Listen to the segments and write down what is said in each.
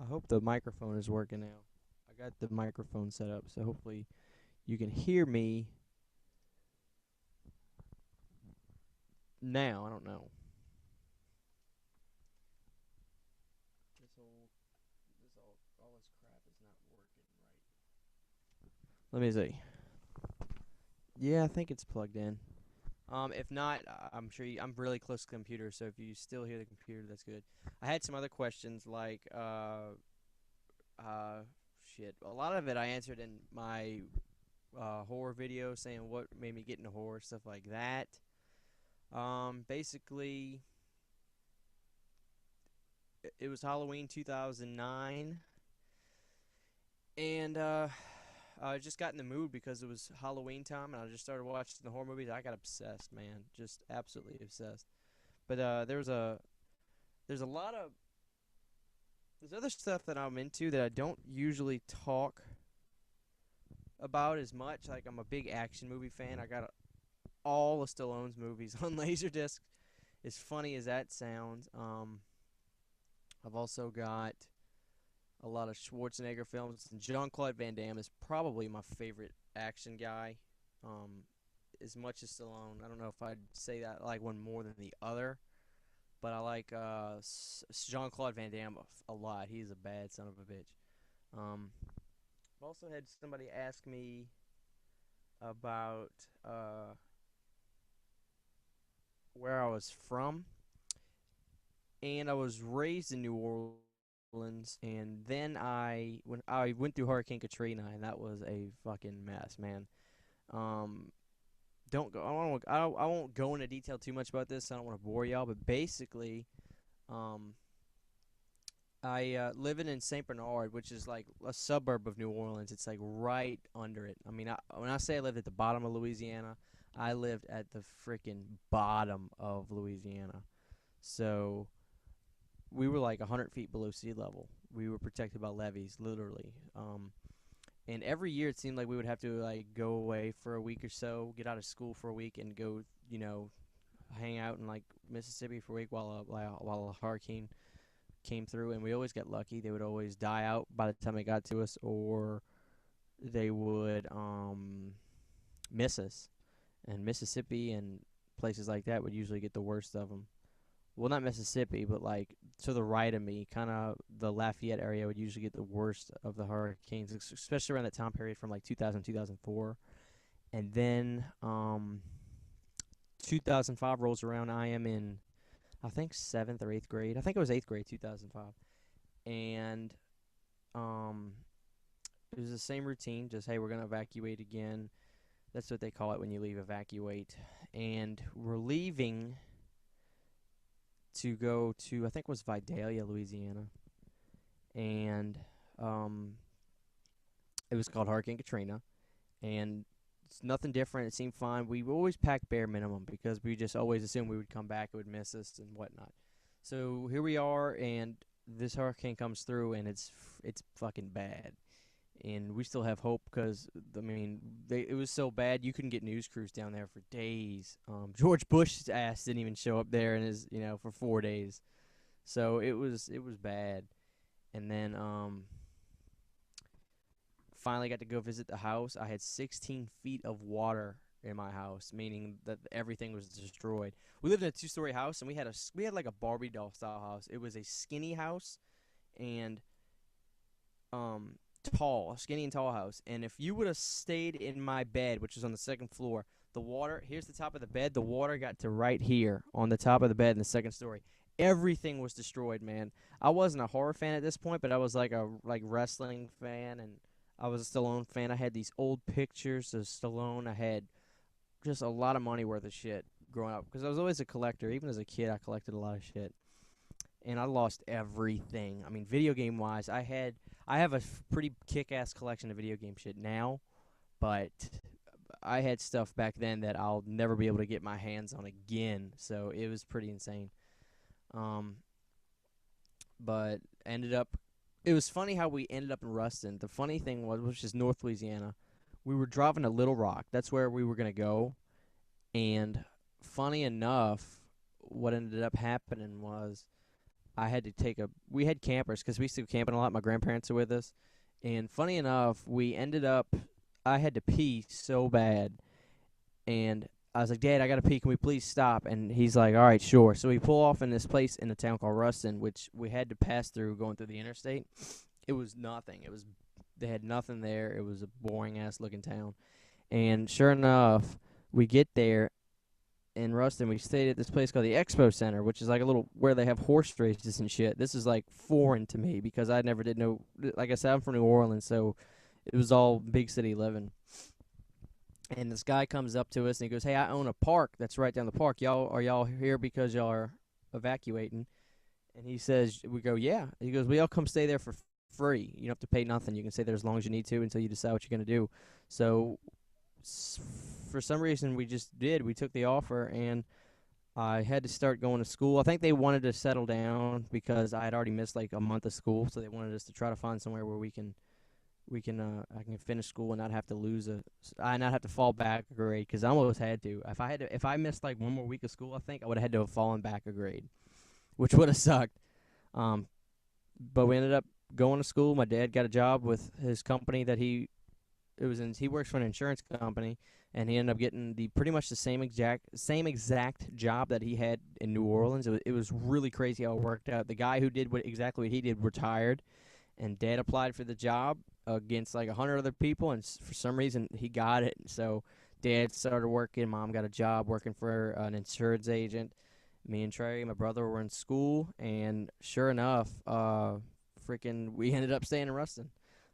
I hope the microphone is working now. I got the microphone set up, so hopefully you can hear me now. I don't know. All this crap is not working right. Let me see. Yeah, I think it's plugged in. If not, I'm sure I'm really close to the computer, so if you still hear the computer, that's good. I had some other questions like, uh, shit. A lot of it I answered in my horror video, saying what made me get into horror, stuff like that. Basically, it was Halloween 2009, and I just got in the mood because it was Halloween time, and I just started watching the horror movies. I got obsessed, man, just absolutely obsessed. But there's a lot of there's other stuff that I'm into that I don't usually talk about as much. Like I'm a big action movie fan. I got all of Stallone's movies on laserdiscs. As funny as that sounds, I've also got a lot of Schwarzenegger films. And Jean-Claude Van Damme is probably my favorite action guy. Um, as much as Stallone, I don't know if I'd say that I like one more than the other, but I like Jean-Claude Van Damme a lot. He's a bad son of a bitch. I've also had somebody ask me about where I was from, and I was raised in New Orleans, and then I went through Hurricane Katrina, and that was a fucking mess, man. Um, don't go. I won't go into detail too much about this. I don't want to bore y'all, but basically, um, I living in Saint Bernard, which is like a suburb of New Orleans. It's like right under it. I mean, when I say I lived at the bottom of Louisiana, I lived at the freaking bottom of Louisiana. So we were like 100 feet below sea level. We were protected by levees, literally. And every year it seemed like we would have to like go away for a week or so, get out of school for a week, and go, hang out in like Mississippi for a week while a hurricane came through. And we always got lucky. They would always die out by the time it got to us, or they would miss us. And Mississippi and places like that would usually get the worst of them. Well, not Mississippi, but like to the right of me, kind of the Lafayette area would usually get the worst of the hurricanes, especially around that time period from like 2000, 2004. And then 2005 rolls around. I am in, I think, seventh or eighth grade. I think it was eighth grade, 2005. And um, it was the same routine, just, hey, we're going to evacuate again. That's what they call it when you leave, evacuate. And we're leaving to go to, I think it was Vidalia, Louisiana, and um, it was called Hurricane Katrina, and it's nothing different. It seemed fine. We always packed bare minimum because we just always assumed we would come back, it would miss us and whatnot. So here we are, and this hurricane comes through, and it's fucking bad. And we still have hope because I mean, it was so bad you couldn't get news crews down there for days. George Bush's ass didn't even show up there, and for 4 days. So it was bad. And then finally got to go visit the house. I had 16 feet of water in my house, meaning that everything was destroyed. We lived in a two-story house, and we had like a Barbie doll style house. It was a skinny house, and um tall, skinny and tall house. And if you would have stayed in my bed, which was on the second floor, the water, here's the top of the bed, the water got to right here on the top of the bed in the second story. Everything was destroyed, man. I wasn't a horror fan at this point, but I was like a wrestling fan, and I was a Stallone fan. I had these old pictures of Stallone. I had just a lot of money worth of shit growing up because I was always a collector. Even as a kid, I collected a lot of shit, and I lost everything. I mean, video game wise, I have a pretty kick ass collection of video game shit now, but I had stuff back then that I'll never be able to get my hands on again. So it was pretty insane. Um, but ended up, it was funny how we ended up in Ruston. The funny thing was, which is North Louisiana, we were driving to Little Rock. That's where we were gonna go. And funny enough, what ended up happening was I had to take a. We had campers because we used to go camping a lot. My grandparents are with us, and funny enough, we ended up. I had to pee so bad, and I was like, "Dad, I gotta pee. Can we please stop?" And he's like, "All right, sure." So we pull off in this place in a town called Ruston, which we had to pass through going through the interstate. It was nothing. It was they had nothing there. It was a boring ass looking town. And sure enough, we get there in Ruston. We stayed at this place called the Expo Center, which is like a little where they have horse races and shit. This is like foreign to me because I never did know. Like I said, I'm from New Orleans, so it was all big city living. And this guy comes up to us and he goes, "Hey, I own a park that's right down the park. Y'all here because y'all are evacuating?" And he says, "We go, yeah." He goes, "We all come stay there for free. You don't have to pay nothing. You can stay there as long as you need to until you decide what you're gonna do." So for some reason, we just did. We took the offer, and I had to start going to school. I think they wanted to settle down because I had already missed like a month of school, so they wanted us to try to find somewhere where we can I can finish school and not have to I not have to fall back a grade because I almost had to. If I missed like one more week of school, I think I would have had to have fallen back a grade, which would have sucked. Um, but we ended up going to school. My dad got a job with his company that he works for an insurance company, and he ended up getting the pretty much the same exact job that he had in New Orleans. It was really crazy how it worked out. The guy who did exactly what he did retired, and Dad applied for the job against like 100 other people, and for some reason he got it. So Dad started working. Mom got a job working for an insurance agent. Me and Trey, my brother, were in school, and sure enough, we ended up staying in Ruston.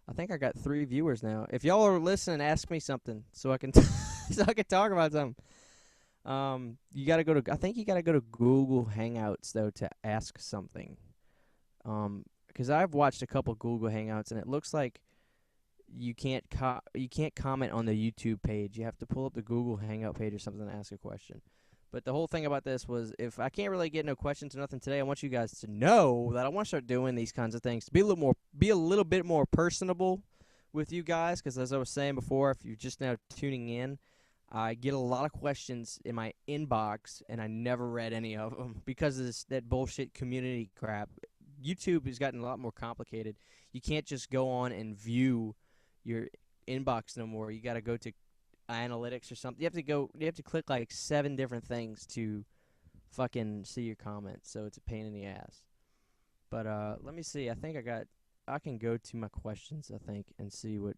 I think I got 3 viewers now. If y'all are listening, ask me something so I can so I can talk about something. You gotta go to. I think you gotta go to Google Hangouts though to ask something. Because I've watched a couple Google Hangouts and it looks like you can't comment on the YouTube page. You have to pull up the Google Hangout page or something to ask a question. But the whole thing about this was, if I can't really get no questions or nothing today, I want you guys to know that I want to start doing these kinds of things to be a little bit more personable with you guys. Because as I was saying before, if you're just now tuning in, I get a lot of questions in my inbox, and I never read any of them because of that bullshit community crap. YouTube has gotten a lot more complicated. You can't just go on and view your inbox no more. You got to go to analytics or something. You have to click like 7 different things to fucking see your comments. So it's a pain in the ass. But let me see. I can go to my questions, I think, and see what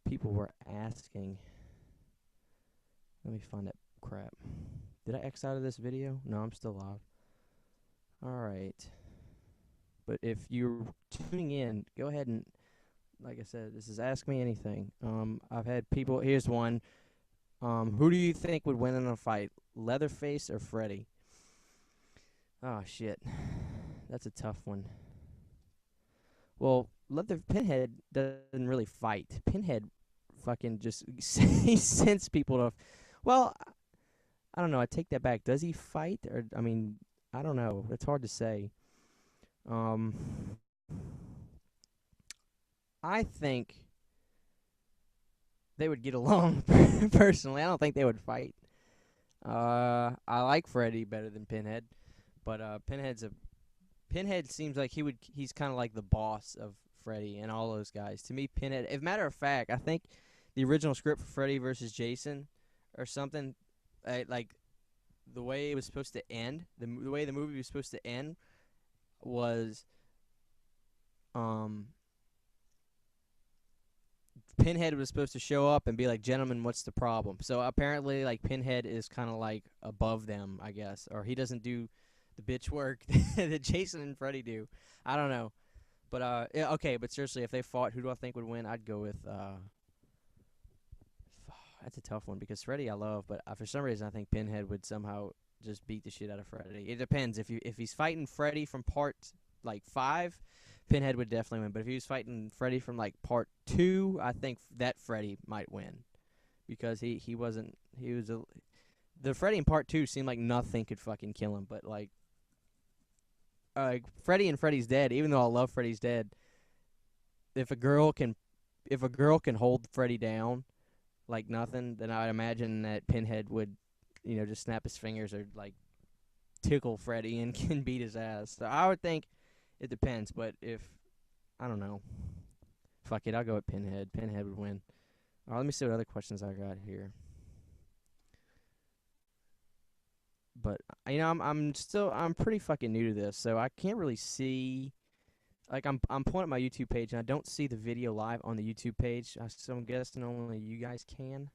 people were asking. Let me find that crap. Did I X out of this video? No, I'm still live. All right. But if you're tuning in, go ahead and, like I said, this is Ask Me Anything. I've had people. Here's one. Who do you think would win in a fight, Leatherface or Freddy? Oh shit, that's a tough one. Well, Pinhead doesn't really fight. Pinhead fucking just he sends people to. Well, I don't know. I take that back. Does he fight, or I mean, I don't know. It's hard to say. Um, I think they would get along personally. I don't think they would fight. I like Freddy better than Pinhead, but Pinhead seems like he's kind of like the boss of Freddy and all those guys. To me, Pinhead. As a matter of fact, I think the original script for Freddy versus Jason or something, like the way it was supposed to end, the way the movie was supposed to end was Pinhead was supposed to show up and be like, "Gentlemen, what's the problem?" So apparently, like, Pinhead is kind of like above them, I guess, or he doesn't do the bitch work that Jason and Freddy do. I don't know, but yeah, okay. But seriously, if they fought, who do I think would win? I'd go with that's a tough one because Freddy I love, but for some reason I think Pinhead would somehow just beat the shit out of Freddy. It depends if he's fighting Freddy from part like 5. Pinhead would definitely win, but if he was fighting Freddy from like part 2, I think that Freddy might win because he wasn't he was a the Freddy in part 2 seemed like nothing could fucking kill him, but like Freddy and Freddy's Dead, even though I love Freddy's Dead, if a girl can hold Freddy down like nothing, then I'd imagine that Pinhead would, just snap his fingers or like tickle Freddy and can beat his ass. So I would think it depends, but if I don't know, fuck it, I'll go with Pinhead. Pinhead would win. All right, let me see what other questions I got here. But I'm pretty fucking new to this, so I can't really see. Like I'm pulling up my YouTube page and I don't see the video live on the YouTube page. So I'm guessing only you guys can.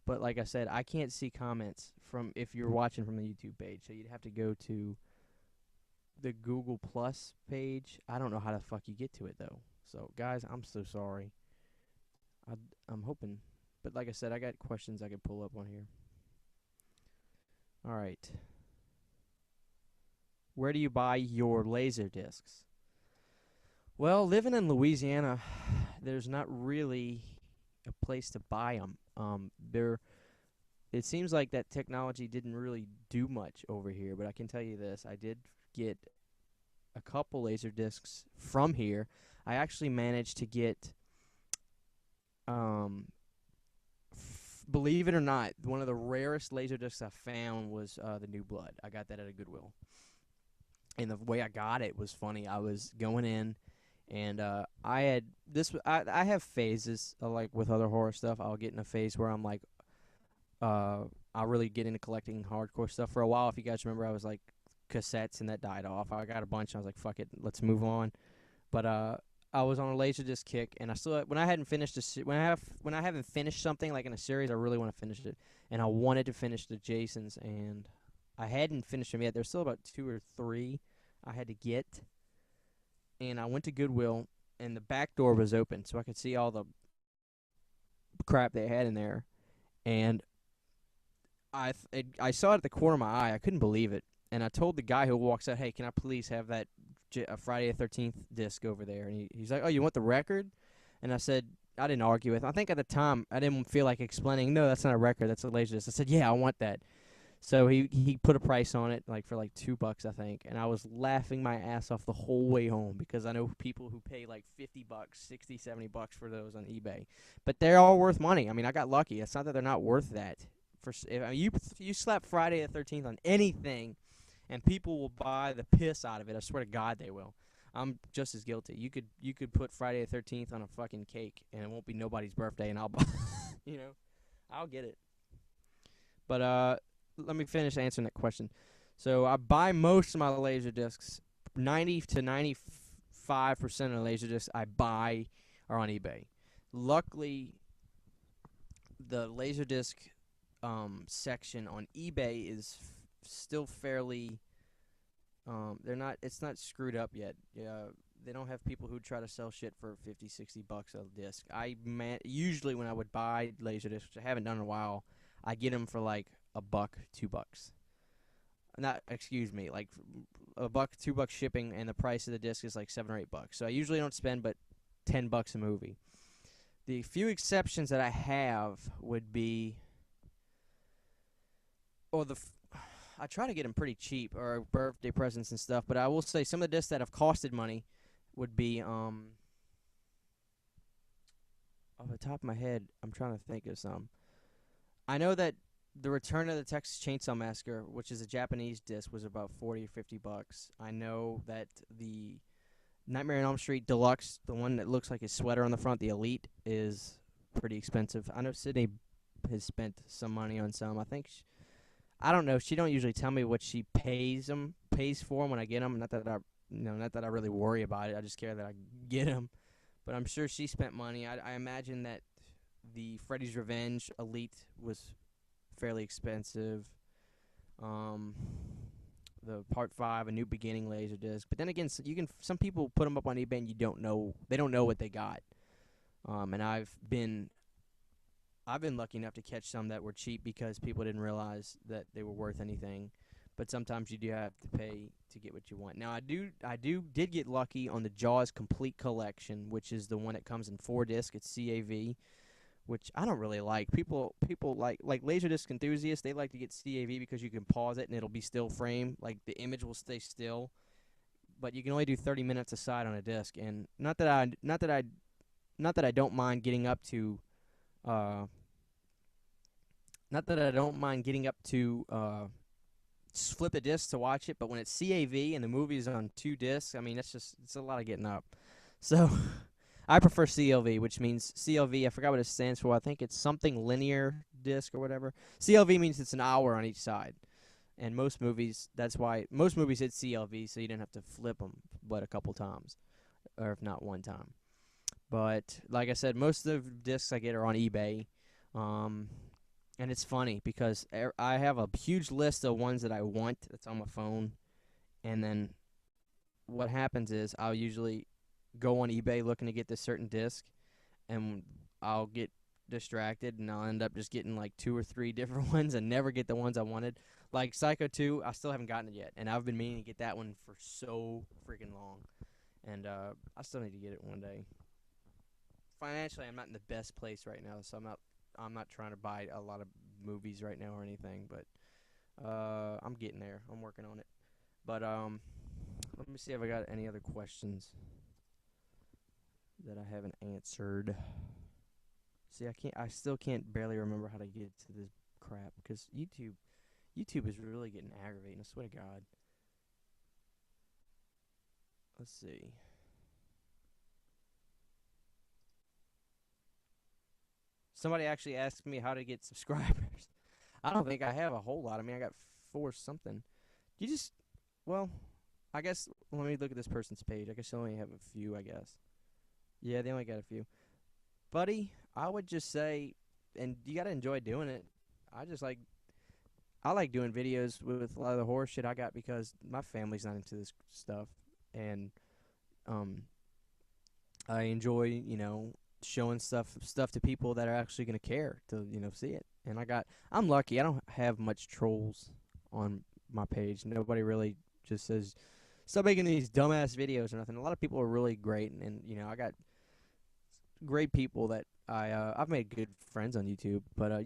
But like I said, I can't see comments from if you're watching from the YouTube page. So you'd have to go to the Google Plus page. I don't know how the fuck you get to it though. So guys, I'm so sorry. I I'm hoping, but like I said, I got questions I could pull up on here. All right. Where do you buy your laser discs? Well, living in Louisiana, there's not really a place to buy them. It seems like that technology didn't really do much over here, but I can tell you this: I did get a couple laser discs from here. I actually managed to get, um, believe it or not, one of the rarest laser discs I found was the New Blood. I got that at a Goodwill, and the way I got it was funny. I was going in. And I had this. I have phases like with other horror stuff. I'll get in a phase where I'm like, I'll really get into collecting hardcore stuff. For a while, if you guys remember, I was like cassettes, and that died off. I got a bunch. And I was like, fuck it, let's move on. But I was on a laserdisc kick, and I still when I hadn't finished when I haven't finished something like in a series, I really want to finish it, and I wanted to finish the Jasons, and I hadn't finished them yet. There's still about 2 or 3 I had to get. And I went to Goodwill, and the back door was open, so I could see all the crap they had in there. And I saw it at the corner of my eye. I couldn't believe it, and I told the guy who walks out, "Hey, can I please have that Friday the 13th disc over there?" And he's like, "Oh, you want the record?" And I said, I didn't argue with him. I think at the time I didn't feel like explaining. No, that's not a record. That's a laserdisc. I said, "Yeah, I want that." So he put a price on it, like for like $2, I think, and I was laughing my ass off the whole way home because I know people who pay like $50, 60, $70 for those on eBay, but they're all worth money. I mean, I got lucky. It's not that they're not worth that. You slap Friday the 13th on anything, and people will buy the piss out of it. I swear to God, they will. I'm just as guilty. You could put Friday the 13th on a fucking cake, and it won't be nobody's birthday, and I'll buy. I'll get it. But let me finish answering that question. So I buy most of my laser discs. 90 to 95% of the laser discs I buy are on eBay. Luckily, the laserdisc section on eBay is still fairly. It's not screwed up yet. Yeah, they don't have people who try to sell shit for 50, $60 a disc. Usually when I would buy laserdiscs, which I haven't done in a while, I get them for like a buck, $2. Not, excuse me, like a buck, $2 shipping, and the price of the disc is like $7 or $8. So I usually don't spend but $10 a movie. The few exceptions that I have would be, I try to get them pretty cheap, or birthday presents and stuff. But I will say some of the discs that have costed money would be off the top of my head, I'm trying to think of some. I know that the Return of the Texas Chainsaw Massacre, which is a Japanese disc, was about $40 or $50. I know that the Nightmare on Elm Street Deluxe, the one that looks like his sweater on the front, the Elite, is pretty expensive. I know Sydney has spent some money on some. I think I don't know. She don't usually tell me what she pays for them when I get them. Not that I really worry about it. I just care that I get them. But I'm sure she spent money. I imagine that the Freddy's Revenge Elite was fairly expensive. The Part 5, A New Beginning Laserdisc. But then again, some people put them up on eBay and they don't know what they got. And I've been lucky enough to catch some that were cheap because people didn't realize that they were worth anything. But sometimes you do have to pay to get what you want. Now I did get lucky on the Jaws Complete Collection, which is the one that comes in 4 discs. It's CAV, which I don't really like. People like Laserdisc enthusiasts, they like to get CAV because you can pause it and it'll be still frame. Like the image will stay still, but you can only do 30 minutes aside on a disc. And not that I don't mind getting up to, not that I don't mind getting up to flip the disc to watch it. But when it's CAV and the movie is on 2 discs, I mean, it's a lot of getting up. So I prefer CLV, which means CLV. I forgot what it stands for. I think it's something linear disc or whatever. CLV means it's an hour on each side. And most movies, that's why most movies hit CLV, so you didn't have to flip them but a couple times, or if not one time. But like I said, most of the discs I get are on eBay. Um, and it's funny because I have a huge list of ones that I want that's on my phone. And then what happens is I'll usually go on eBay looking to get this certain disc, and I'll get distracted, and I'll end up just getting like 2 or 3 different ones and never get the ones I wanted. Like Psycho 2, I still haven't gotten it yet, and I've been meaning to get that one for so freaking long. And I still need to get it one day. Financially, I'm not in the best place right now, so I'm not trying to buy a lot of movies right now or anything, but I'm getting there. I'm working on it. But let me see if I got any other questions that I haven't answered. See, I still can't barely remember how to get to this crap because YouTube is really getting aggravating. I swear to God. Let's see. Somebody actually asked me how to get subscribers. I don't think I have a whole lot. I mean, I got 4 something. You just, well, I guess, let me look at this person's page. I guess they only have a few, I guess. Yeah, they only got a few. Buddy, I would just say, and you got to enjoy doing it. I like doing videos with a lot of the horror shit I got because my family's not into this stuff. And um, I enjoy, showing stuff to people that are actually going to care to, see it. And I'm lucky. I don't have much trolls on my page. Nobody really just says, stop making these dumbass videos or nothing. A lot of people are really great, and I got great people that I've made good friends on YouTube. But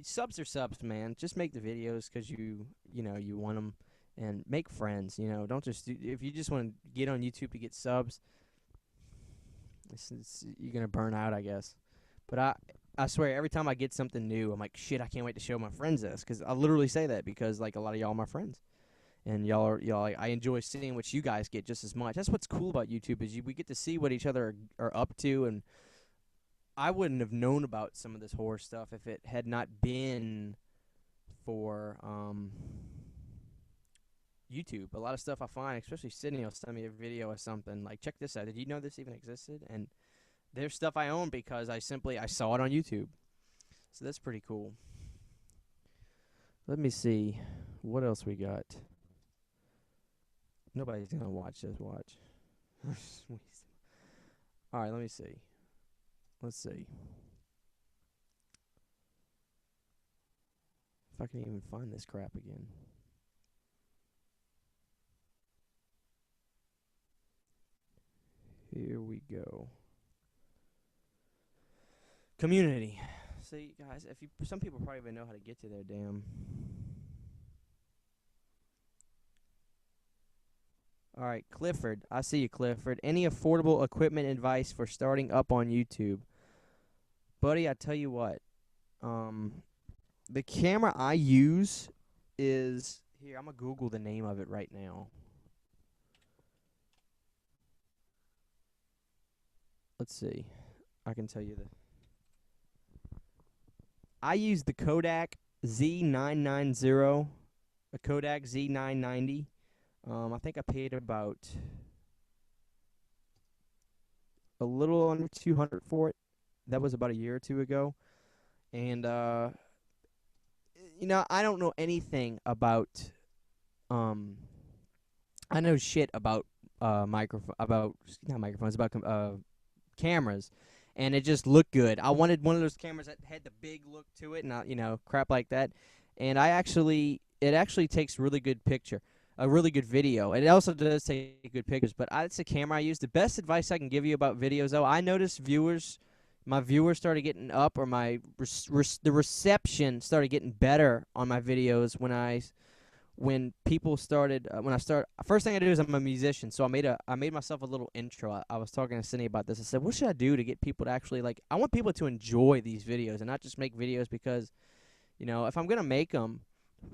subs are subs, man. Just make the videos because you want them, and make friends. Don't just if you just want to get on YouTube to get subs, you're gonna burn out, I guess. But I swear, every time I get something new, I'm like, shit, I can't wait to show my friends this, because I literally say that because like a lot of y'all are my friends, and y'all like, I enjoy seeing what you guys get just as much. That's what's cool about YouTube is we get to see what each other are up to, and I wouldn't have known about some of this horror stuff if it had not been for YouTube. A lot of stuff I find, especially Sydney will send me a video or something like, check this out. Did you know this even existed? And there's stuff I own because I saw it on YouTube. So that's pretty cool. Let me see what else we got. Nobody's gonna watch this. Watch. All right, let me see. Let's see if I can even find this crap again. Here we go. Community. See, guys, some people probably even know how to get to their damn. All right, Clifford. I see you, Clifford. Any affordable equipment advice for starting up on YouTube? Buddy, I tell you what. The camera I use is here. I'm gonna Google the name of it right now. Let's see. I can tell you I use the Kodak Z990, a Kodak Z990. I think I paid about a little under 200 for it. That was about a year or two ago. And I don't know anything about I know shit about cameras, and it just looked good. I wanted one of those cameras that had the big look to it, and crap like that. And it actually takes really good picture, a really good video. And it also does take good pictures. But that's the camera I use. The best advice I can give you about videos, though, I noticed my viewers started getting up, or the reception started getting better on my videos when people started first thing I do is I'm a musician, so I made myself a little intro. I was talking to Cindy about this. I said, what should I do to get people to actually I want people to enjoy these videos and not just make videos because if I'm gonna make them,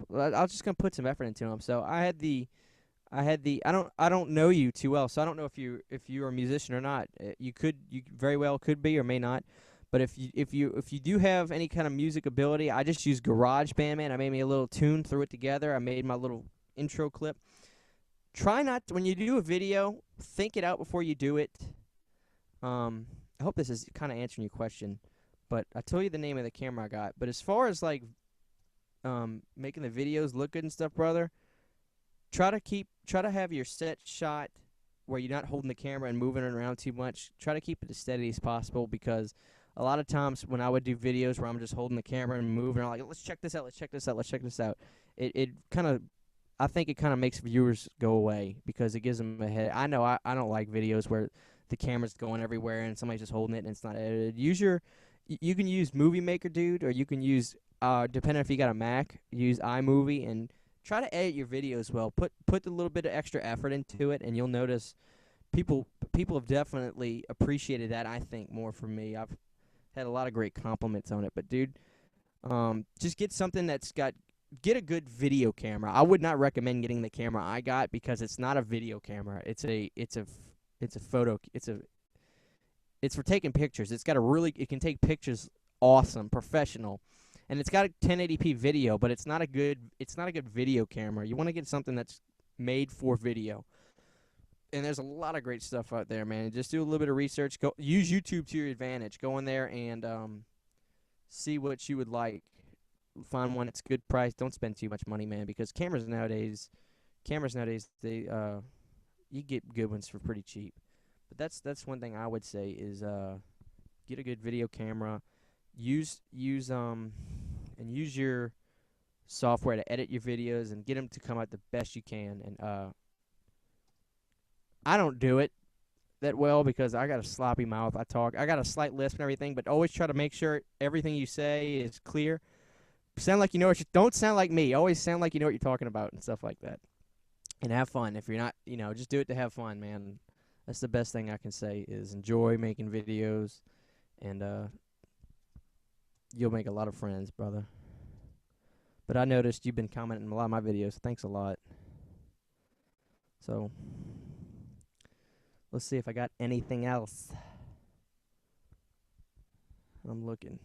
Well, I was just gonna put some effort into them. So I don't know you too well, so I don't know if you're a musician or not. You very well could be or may not. But if you do have any kind of music ability, I just use GarageBand, man. I made me a little tune, threw it together. I made my little intro clip. Try not when you do a video, think it out before you do it. I hope this is kind of answering your question, but I told you the name of the camera I got. But as far as like making the videos look good and stuff, brother, try to have your set shot where you're not holding the camera and moving it around too much. Try to keep it as steady as possible, because a lot of times when I would do videos where I'm just holding the camera and moving, I'm like, let's check this out, let's check this out, let's check this out. It kind of, I think it kind of makes viewers go away because it gives them a head. I know I don't like videos where the camera's going everywhere and somebody's just holding it and it's not edited. You can use Movie Maker, dude, or you can use depending if you got a Mac, use iMovie and try to edit your videos well. Put a little bit of extra effort into it, and you'll notice people have definitely appreciated that. I think more from me. I've had a lot of great compliments on it. But dude, just get something get a good video camera. I would not recommend getting the camera I got because it's not a video camera. It's for taking pictures. It can take pictures awesome, professional. And it's got a 1080p video, but it's not a good video camera. You want to get something that's made for video. And there's a lot of great stuff out there, man. Just do a little bit of research. Use YouTube to your advantage. Go in there and see what you would like. Find one that's good price. Don't spend too much money, man, because cameras nowadays they you get good ones for pretty cheap. But that's one thing I would say is get a good video camera. Use your software to edit your videos and get them to come out the best you can. And I don't do it that well because I got a sloppy mouth. I got a slight lisp and everything, but always try to make sure everything you say is clear. Sound like you know what you don't sound like me. Always sound like you know what you're talking about and stuff like that. And have fun. If you're not, just do it to have fun, man. That's the best thing I can say is enjoy making videos, and you'll make a lot of friends, brother. But I noticed you've been commenting on a lot of my videos. Thanks a lot. So, let's see if I got anything else. I'm looking.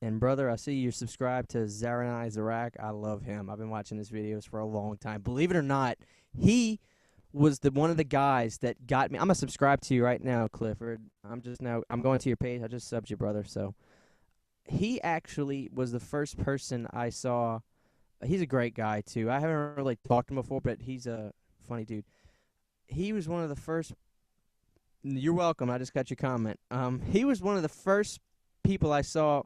And, brother, I see you're subscribed to Zaranai Zarak. I love him. I've been watching his videos for a long time. Believe it or not, he was one of the guys that got me. I'm going to subscribe to you right now, Clifford. I'm going to your page. I just subbed you, brother. So, he actually was the first person I saw. He's a great guy, too. I haven't really talked to him before, but he's a funny dude. He was one of the first. You're welcome. I just got your comment. He was one of the first people I saw.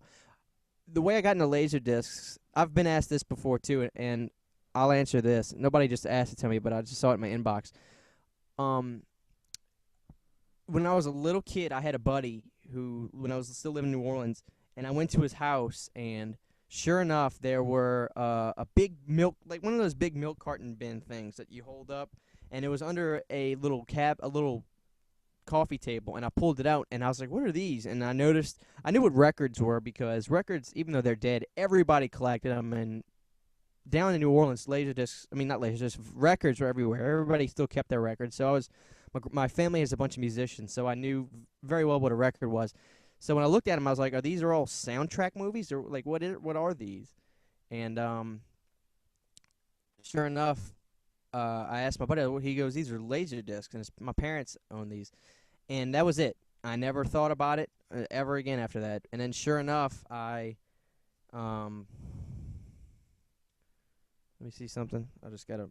The way I got into laserdiscs, I've been asked this before, too, and I'll answer this. Nobody just asked it to me, but I just saw it in my inbox. When I was a little kid, I had a buddy who, when I was still living in New Orleans, and I went to his house, and sure enough, there were a big milk, like one of those big milk carton bin things that you hold up, and it was under a little coffee table, and I pulled it out, and I was like, what are these? And I noticed, I knew what records were, because records, even though they're dead, everybody collected them, and down in New Orleans, records were everywhere. Everybody still kept their records, so my family has a bunch of musicians, so I knew very well what a record was. So when I looked at them, I was like, are these all soundtrack movies, or like what are these? And sure enough, I asked my buddy, he goes, these are laser discs, and my parents own these. And that was it. I never thought about it ever again after that. And then sure enough, let me see something. I just got to.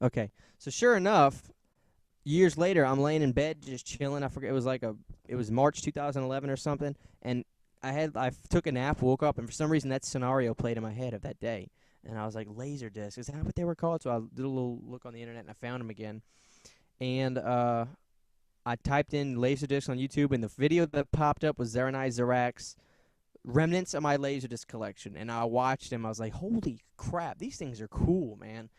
Okay. So sure enough, years later, I'm laying in bed just chilling. I forget, it was March 2011 or something, and I took a nap, woke up, and for some reason that scenario played in my head of that day. And I was like, laser discs, is that what they were called? So I did a little look on the internet, and I found them again. And I typed in laser discs on YouTube, and the video that popped up was Zaranai Zarak's remnants of my Laserdisc collection. And I watched him. I was like, holy crap, these things are cool, man.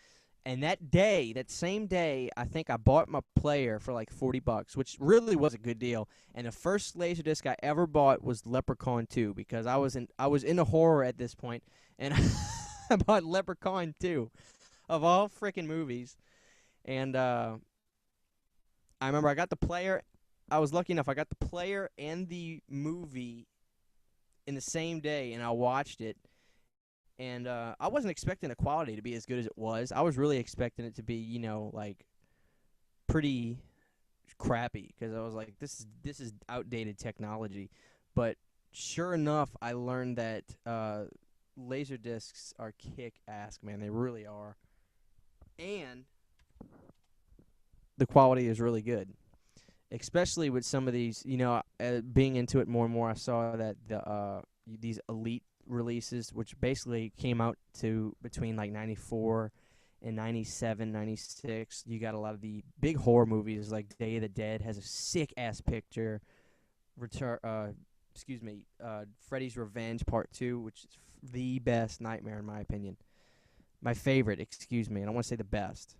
And that day, that same day, I think I bought my player for like $40, which really was a good deal. And the first laserdisc I ever bought was Leprechaun 2 because I was into horror at this point, and I bought Leprechaun 2 of all freaking movies. And I remember I got the player. I was lucky enough. I got the player and the movie in the same day, and I watched it. And I wasn't expecting the quality to be as good as it was. I was really expecting it to be, like pretty crappy because I was like, this is outdated technology. But sure enough, I learned that laser discs are kick ass, man. They really are, and the quality is really good. Especially with some of these, being into it more and more, I saw that these elite releases, which basically came out to between like 94 and 97, 96. You got a lot of the big horror movies like Day of the Dead has a sick ass picture. Freddy's Revenge Part 2, which is the best nightmare in my opinion. My favorite, excuse me. I don't want to say the best.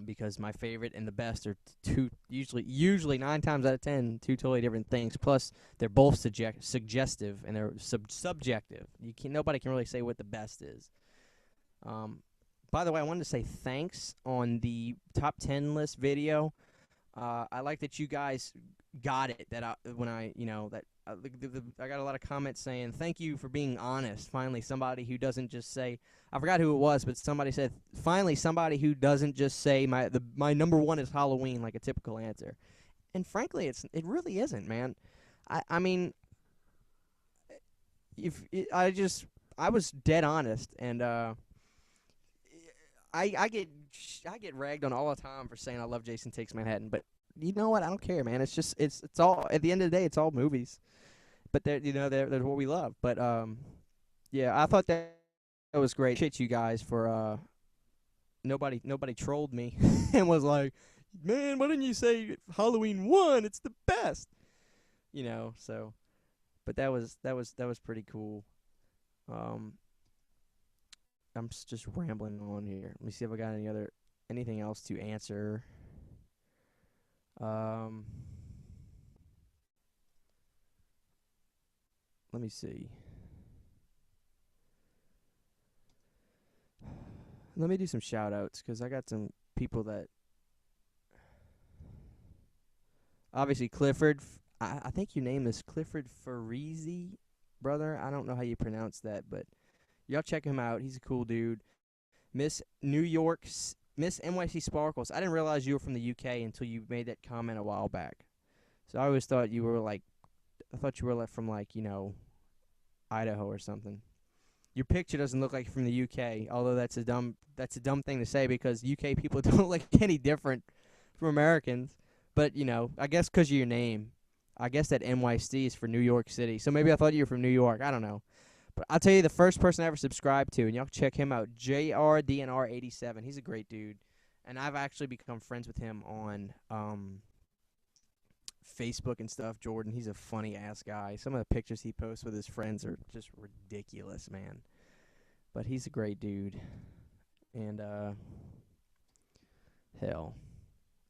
Because my favorite and the best are two usually 9 times out of 10 two totally different things. Plus, they're both suggestive and they're subjective. Nobody can really say what the best is. By the way, I wanted to say thanks on the top 10 list video. I like that you guys got it. That I got a lot of comments saying thank you for being honest. Finally, somebody who doesn't just say, I forgot who it was, but somebody said finally somebody who doesn't just say my number one is Halloween like a typical answer. And frankly, it really isn't, man. I mean, if it, I was dead honest, and I get ragged on all the time for saying I love Jason Takes Manhattan, but you know what? I don't care, man. It's just it's all at the end of the day, it's all movies. But they're what we love. But yeah, I thought that was great. Shit, you guys for nobody trolled me and was like, man, why didn't you say Halloween 1? It's the best. So but that was pretty cool. Um I'm just rambling on here. Let me see if I got anything else to answer. Um Let me see. Let me do some shout outs because I got some people that obviously Clifford. I think your name is Clifford Farizi, brother. I don't know how you pronounce that, but y'all check him out. He's a cool dude. Miss New York's Miss NYC Sparkles. I didn't realize you were from the UK until you made that comment a while back. So I always thought you were like, I thought you were from like Idaho or something. Your picture doesn't look like you're from the UK, although that's a dumb thing to say because UK people don't look any different from Americans. But I guess because of your name, I guess that NYC is for New York City. So maybe I thought you were from New York. I don't know. But I'll tell you the first person I ever subscribed to, and y'all check him out, JRDNR87. He's a great dude, and I've actually become friends with him on Facebook and stuff. Jordan, he's a funny ass guy. Some of the pictures he posts with his friends are just ridiculous, man. But he's a great dude. And hell.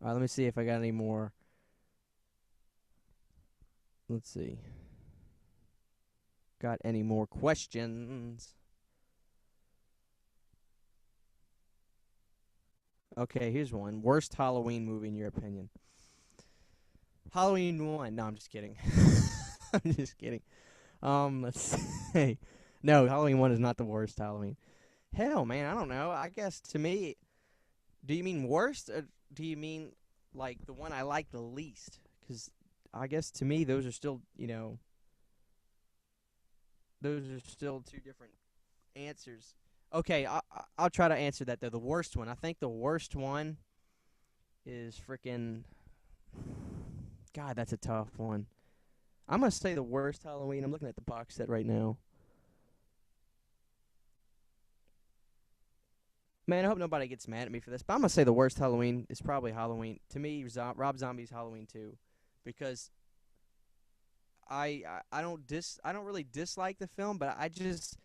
Let me see if I got any more. Let's see. Got any more questions? Okay, here's one. Worst Halloween movie in your opinion? Halloween 1. No, I'm just kidding. I'm just kidding. Let's see. No, Halloween 1 is not the worst Halloween. Hell, man, I don't know. I guess to me, do you mean worst or do you mean like the one I like the least? Because I guess to me, those are still, those are still two different answers. Okay, I'll try to answer that though. The worst one. I think the worst one is freaking. God, that's a tough one. I'm gonna say the worst Halloween. I'm looking at the box set right now. Man, I hope nobody gets mad at me for this, but I'm gonna say the worst Halloween is probably Halloween. To me, Rob Zombie's Halloween 2, because I don't really dislike the film, but I just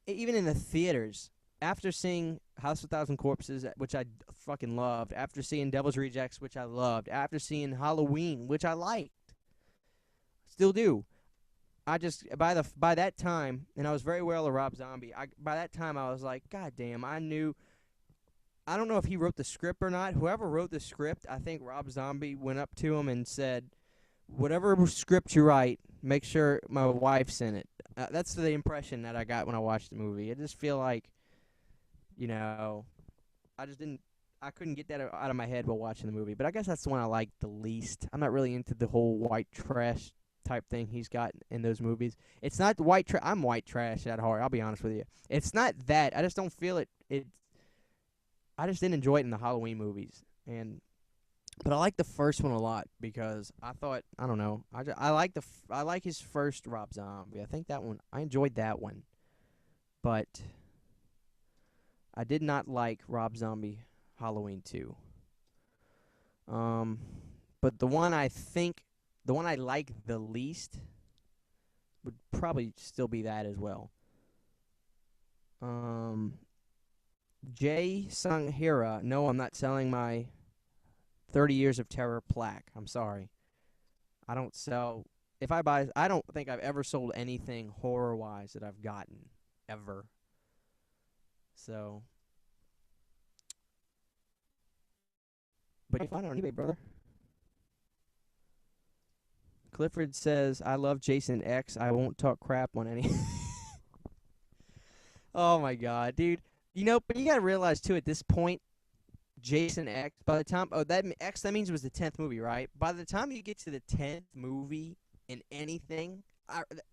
even in the theaters, after seeing House of Thousand Corpses, which I fucking loved, after seeing Devil's Rejects, which I loved, after seeing Halloween, which I liked, still do. I just by that time, and I was very aware of Rob Zombie. By that time I was like, God damn, I knew. I don't know if he wrote the script or not. Whoever wrote the script, I think Rob Zombie went up to him and said, "Whatever script you write, make sure my wife's in it." That's the impression that I got when I watched the movie. I just feel like, you know, I just didn't. I couldn't get that out of my head while watching the movie. But I guess that's the one I like the least. I'm not really into the whole white trash type thing he's got in those movies. It's not white trash. I'm white trash at heart. I'll be honest with you. It's not that. I just don't feel it. I just didn't enjoy it in the Halloween movies. But I like the first one a lot because I thought, I don't know. I like I like his first Rob Zombie. I think that one I enjoyed that one. But I did not like Rob Zombie Halloween 2. Um, but the one I like the least would probably still be that as well. Um, Jay Sanghira, no, I'm not selling my 30 Years of Terror plaque. I'm sorry. I don't sell. If I buy, I don't think I've ever sold anything horror wise that I've gotten ever. So, but you can find it on eBay, brother. Clifford says, I love Jason X. I won't talk crap on any. Oh my god, dude. But you gotta realize too at this point, Jason X. By the time, that means it was the 10th movie, right? By the time you get to the 10th movie in anything,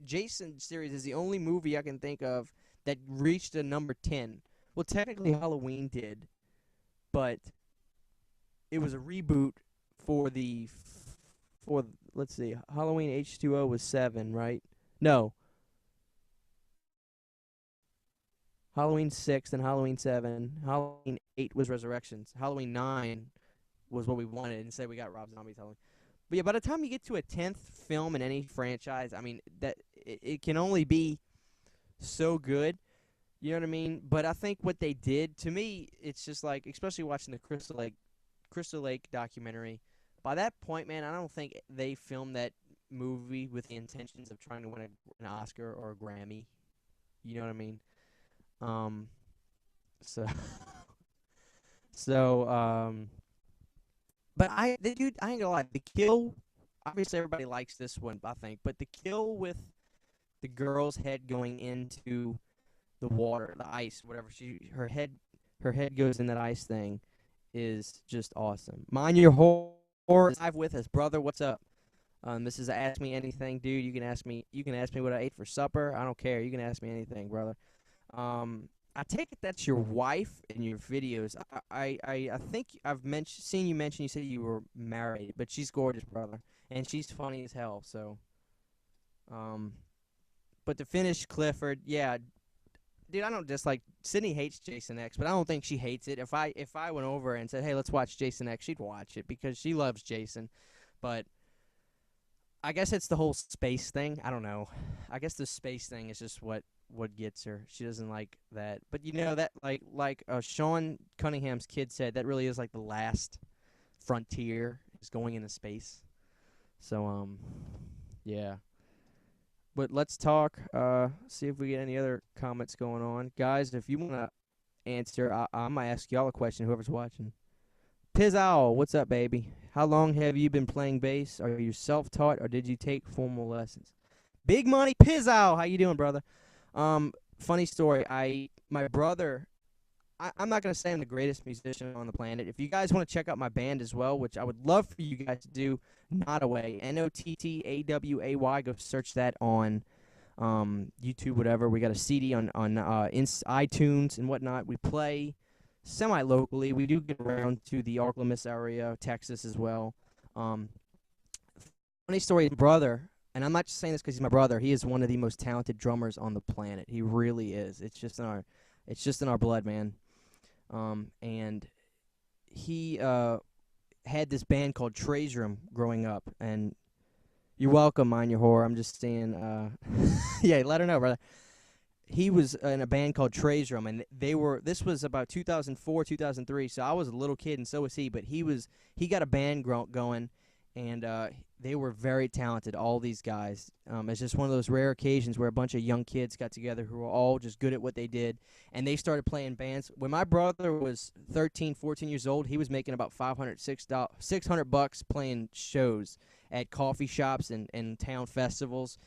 Jason series is the only movie I can think of that reached a number 10. Well, technically Halloween did, but it was a reboot for for let's see, Halloween H2O was 7, right? No, Halloween 6 and Halloween 7. Halloween 8 was Resurrections. Halloween 9 was what we wanted. Instead, we got Rob Zombie's Halloween. But yeah, by the time you get to a 10th film in any franchise, I mean, it can only be so good. You know what I mean? But I think what they did, to me, it's just like, especially watching the Crystal Lake documentary, by that point, man, I don't think they filmed that movie with the intentions of trying to win an Oscar or a Grammy. You know what I mean? Um, so so but the dude, I ain't gonna lie, the kill. Obviously, everybody likes this one, I think, but the kill with the girl's head going into the water, the ice, whatever her head goes in that ice thing, is just awesome. Mind your horror live with us, brother. What's up? This is Ask Me Anything, dude. You can ask me. You can ask me what I ate for supper. I don't care. You can ask me anything, brother. I take it that's your wife in your videos. I think seen you mention you said you were married, but she's gorgeous, brother, and she's funny as hell. So, um, but to finish, Clifford, yeah, dude, I don't dislike. Sydney hates Jason X, but I don't think she hates it. If I went over and said, hey, let's watch Jason X, she'd watch it because she loves Jason. But I guess it's the whole space thing. I don't know. I guess the space thing is just what gets her. She doesn't like that. But that like Sean Cunningham's kid said, that really is like the last frontier is going into space. So yeah. But let's talk. See if we get any other comments going on, guys. If you wanna answer, I'm gonna ask y'all a question. Whoever's watching. Pizow, what's up, baby? How long have you been playing bass? Are you self-taught or did you take formal lessons? Big Money Pizow, how you doing, brother? Funny story. My brother. I'm not gonna say I'm the greatest musician on the planet. If you guys want to check out my band as well, which I would love for you guys to do, Nottaway, Nottaway. Go search that on YouTube, whatever. We got a CD on iTunes and whatnot. We play semi-locally. We do get around to the Arklamis area, Texas as well. Funny story, brother, and I'm not just saying this because he's my brother. He is one of the most talented drummers on the planet. He really is. It's just in our blood, man. And he had this band called Trey's Room growing up, and you're welcome, Mind Your Whore. I'm just saying, yeah, let her know, brother. he was in a band called Trey's Room, and this was about 2004, 2003. So I was a little kid, and so was he. But he got a band going, and they were very talented. All these guys. It's just one of those rare occasions where a bunch of young kids got together who were all just good at what they did, and they started playing bands. When my brother was 13, 14 years old, he was making about $600 playing shows at coffee shops and town festivals,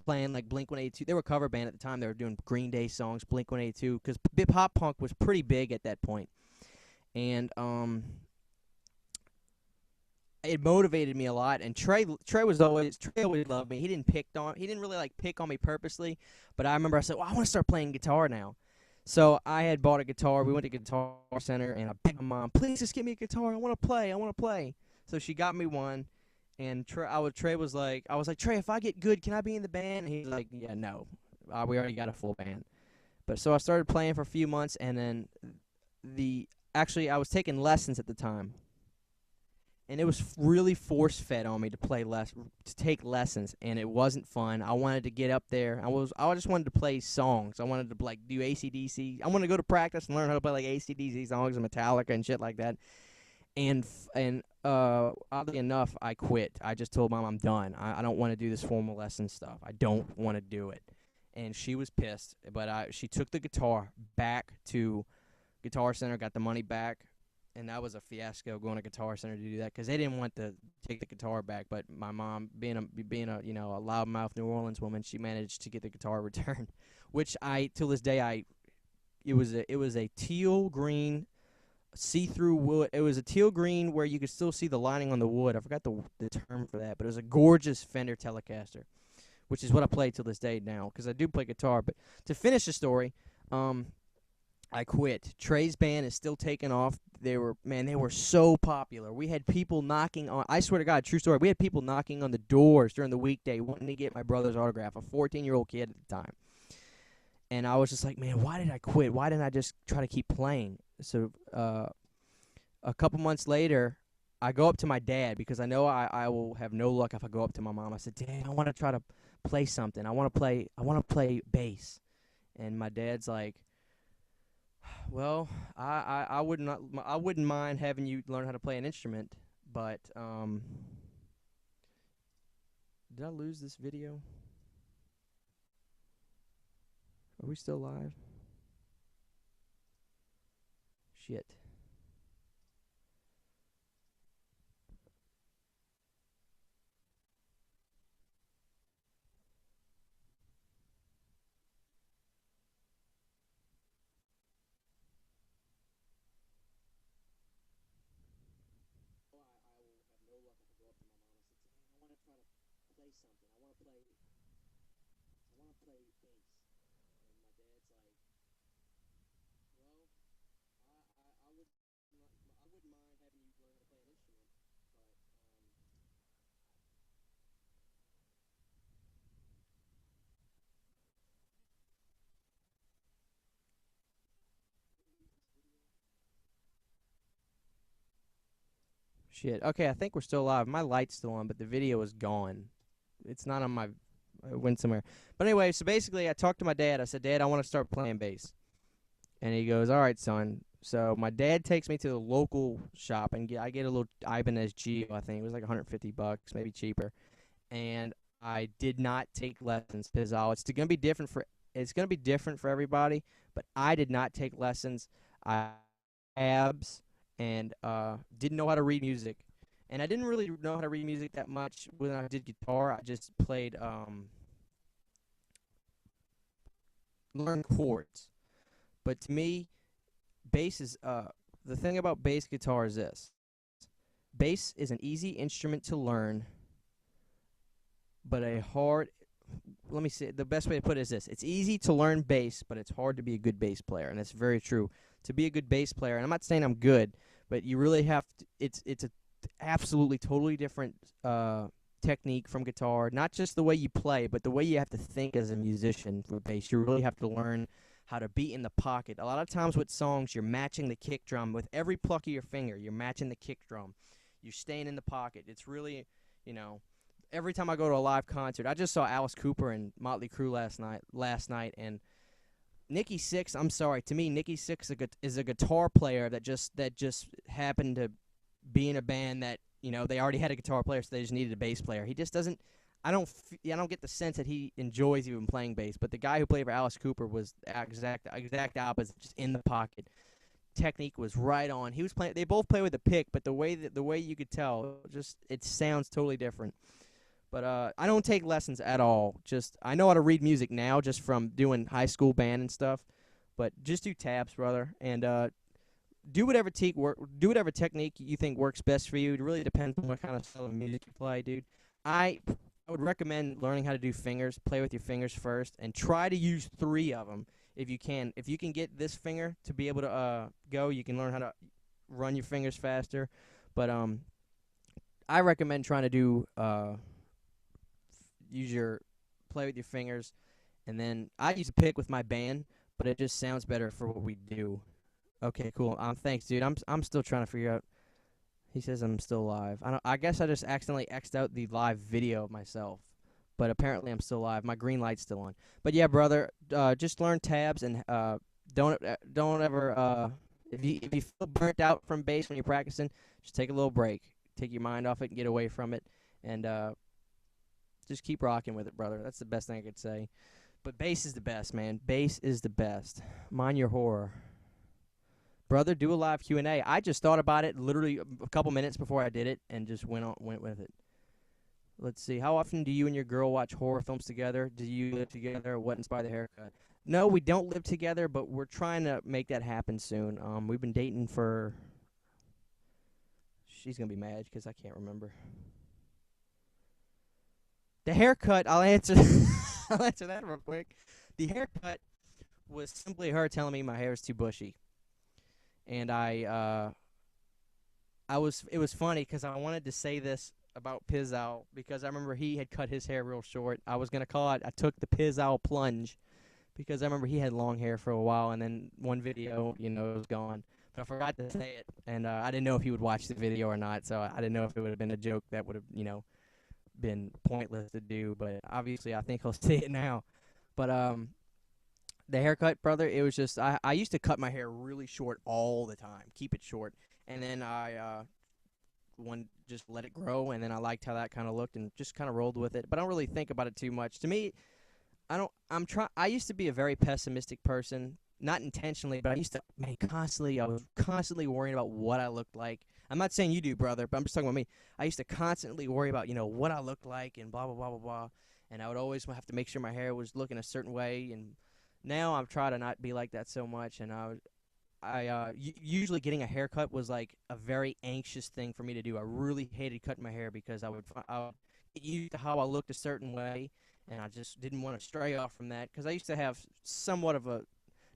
playing like Blink 182. They were a cover band at the time. They were doing Green Day songs, Blink 182, because pop punk was pretty big at that point. And it motivated me a lot. And Trey always loved me. He didn't really like pick on me purposely, but I remember I said, well, I want to start playing guitar now. So I had bought a guitar. We went to Guitar Center, and I begged my mom, please just get me a guitar. I want to play. I want to play. So she got me one. And Trey was like, I was like, Trey, if I get good, can I be in the band? And he's like, yeah, no, we already got a full band. But so I started playing for a few months, and then actually I was taking lessons at the time, and it was really force fed on me to take lessons, and it wasn't fun. I wanted to get up there. I just wanted to play songs. I wanted to like do AC/DC. I wanted to go to practice and learn how to play like AC/DC songs and Metallica and shit like that. And oddly enough, I quit. I just told Mom I'm done. I don't want to do this formal lesson stuff. I don't want to do it. And she was pissed, but she took the guitar back to Guitar Center, got the money back, and that was a fiasco going to Guitar Center to do that because they didn't want to take the guitar back. But my mom, being a a loudmouth New Orleans woman, she managed to get the guitar returned, which till this day it was a teal green see-through wood. It was a teal green where you could still see the lining on the wood. I forgot the term for that, but it was a gorgeous Fender Telecaster, which is what I play till this day now because I do play guitar. But to finish the story, I quit. Trey's band is still taking off. They were so popular. We had people knocking on. I swear to God, true story. We had people knocking on the doors during the weekday wanting to get my brother's autograph. A 14-year-old kid at the time. And I was just like, man, why did I quit? Why didn't I just try to keep playing? So a couple months later, I go up to my dad because I know I will have no luck if I go up to my mom. I said, Dad, I want to try to play something. I want to play bass. And my dad's like, well, I wouldn't mind having you learn how to play an instrument, but did I lose this video? Are we still live? Shit. Shit. Okay, I think we're still live. My light's still on, but the video is gone. It's not on my. It went somewhere. But anyway, so basically, I talked to my dad. I said, Dad, I want to start playing bass. And he goes, all right, son. So my dad takes me to the local shop, and I get a little Ibanez Geo, I think. It was like $150, maybe cheaper. And I did not take lessons because it's gonna be different for everybody. But I did not take lessons. I abs and didn't know how to read music. And I didn't really know how to read music that much when I did guitar. I just played learned chords. But to me, bass is the thing about bass guitar is this. Bass is an easy instrument to learn, but let me say, the best way to put it is this. It's easy to learn bass, but it's hard to be a good bass player, and that's very true. To be a good bass player, and I'm not saying I'm good, but you really have to, it's a absolutely totally different technique from guitar. Not just the way you play, but the way you have to think as a musician for bass. You really have to learn how to be in the pocket. A lot of times with songs, you're matching the kick drum. With every pluck of your finger, you're matching the kick drum. You're staying in the pocket. It's really, every time I go to a live concert, I just saw Alice Cooper and Motley Crue last night, and Nikki Sixx, I'm sorry. To me, Nikki Sixx is a guitar player that just happened to be in a band that they already had a guitar player, so they just needed a bass player. He just doesn't. I don't get the sense that he enjoys even playing bass. But the guy who played for Alice Cooper was the exact opposite, just in the pocket. Technique was right on. He was playing. They both play with a pick, but the way you could tell, just it sounds totally different. But I don't take lessons at all. Just I know how to read music now, just from doing high school band and stuff. But just do tabs, brother, and do whatever technique you think works best for you. It really depends on what kind of style of music you play, dude. I would recommend learning how to do fingers. Play with your fingers first, and try to use three of them if you can. If you can get this finger to be able to go, you can learn how to run your fingers faster. But I recommend trying to do use your play with your fingers, and then I use a pick with my band, but it just sounds better for what we do. Okay, cool. Thanks, dude. I'm still trying to figure out. He says I'm still live. I guess I just accidentally X'd out the live video of myself, but apparently I'm still live. My green light's still on. But yeah, brother, just learn tabs and don't ever if you feel burnt out from bass when you're practicing, just take a little break. Take your mind off it and get away from it, and just keep rocking with it, brother. That's the best thing I could say. But bass is the best, man. Bass is the best. Mind your horror. Brother, do a live Q&A. I just thought about it literally a couple minutes before I did it and just went with it. Let's see. How often do you and your girl watch horror films together? Do you live together? What inspired the haircut? No, we don't live together, but we're trying to make that happen soon. We've been dating for... She's going to be mad because I can't remember. The haircut, I'll answer I'll answer that real quick. The haircut was simply her telling me my hair is too bushy. And it was funny because I wanted to say this about Pizzal because I remember he had cut his hair real short. I was going to call it, I took the Pizzal plunge because I remember he had long hair for a while, and then one video, it was gone. But I forgot to say it, and I didn't know if he would watch the video or not, so I didn't know if it would have been a joke that would have, been pointless to do, but obviously I think he'll see it now. But the haircut, brother, it was just I used to cut my hair really short all the time, keep it short, and then I just let it grow, and then I liked how that kind of looked and just kind of rolled with it. But I don't really think about it too much. To me, I used to be a very pessimistic person, not intentionally, but I was constantly worrying about what I looked like. I'm not saying you do, brother, but I'm just talking about me. I used to constantly worry about, what I looked like and blah, blah, blah, blah, blah. And I would always have to make sure my hair was looking a certain way. And now I'm trying to not be like that so much. And usually getting a haircut was like a very anxious thing for me to do. I really hated cutting my hair because I would get used to how I looked a certain way. And I just didn't want to stray off from that because I used to have somewhat of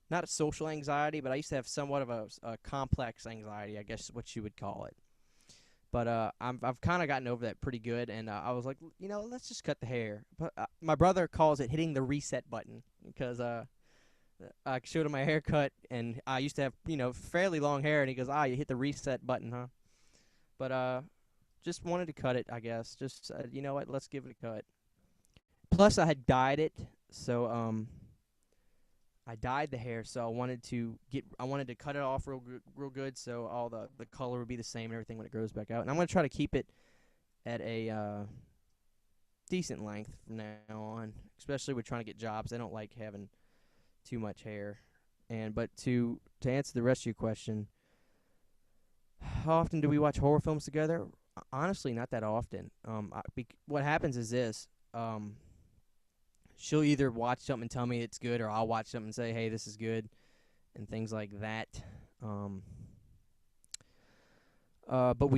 not a social anxiety, but I used to have somewhat of a complex anxiety, I guess is what you would call it. But I've kind of gotten over that pretty good, and I was like, let's just cut the hair. But my brother calls it hitting the reset button because I showed him my haircut, and I used to have fairly long hair, and he goes, you hit the reset button, huh? But just wanted to cut it, I guess. Just you know what, let's give it a cut. Plus, I had dyed it, so I dyed the hair, so I wanted to cut it off real good, so all the color would be the same and everything when it grows back out. And I'm gonna try to keep it at a decent length from now on, especially with trying to get jobs. I don't like having too much hair. But to answer the rest of your question, how often do we watch horror films together? Honestly, not that often. What happens is this. She'll either watch something and tell me it's good, or I'll watch something and say, hey, this is good, and things like that. But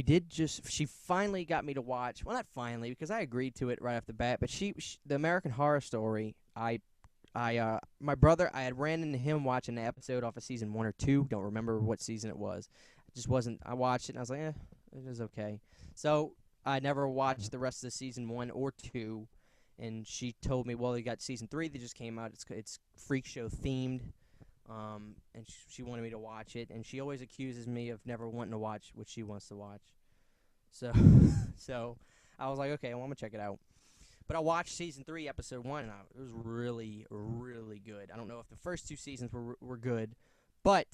she finally got me to watch, well, not finally, because I agreed to it right off the bat, but the American Horror Story, my brother, I had ran into him watching the episode off of season 1 or 2, don't remember what season it was. I watched it, and I was like, it was okay. So, I never watched the rest of the season 1 or 2, and she told me, well, you got season 3 that just came out. It's Freak Show themed, and she wanted me to watch it. And she always accuses me of never wanting to watch what she wants to watch. So, so I was like, okay, well, I'm gonna check it out. But I watched season 3, episode 1, and it was really, really good. I don't know if the first 2 seasons were good, but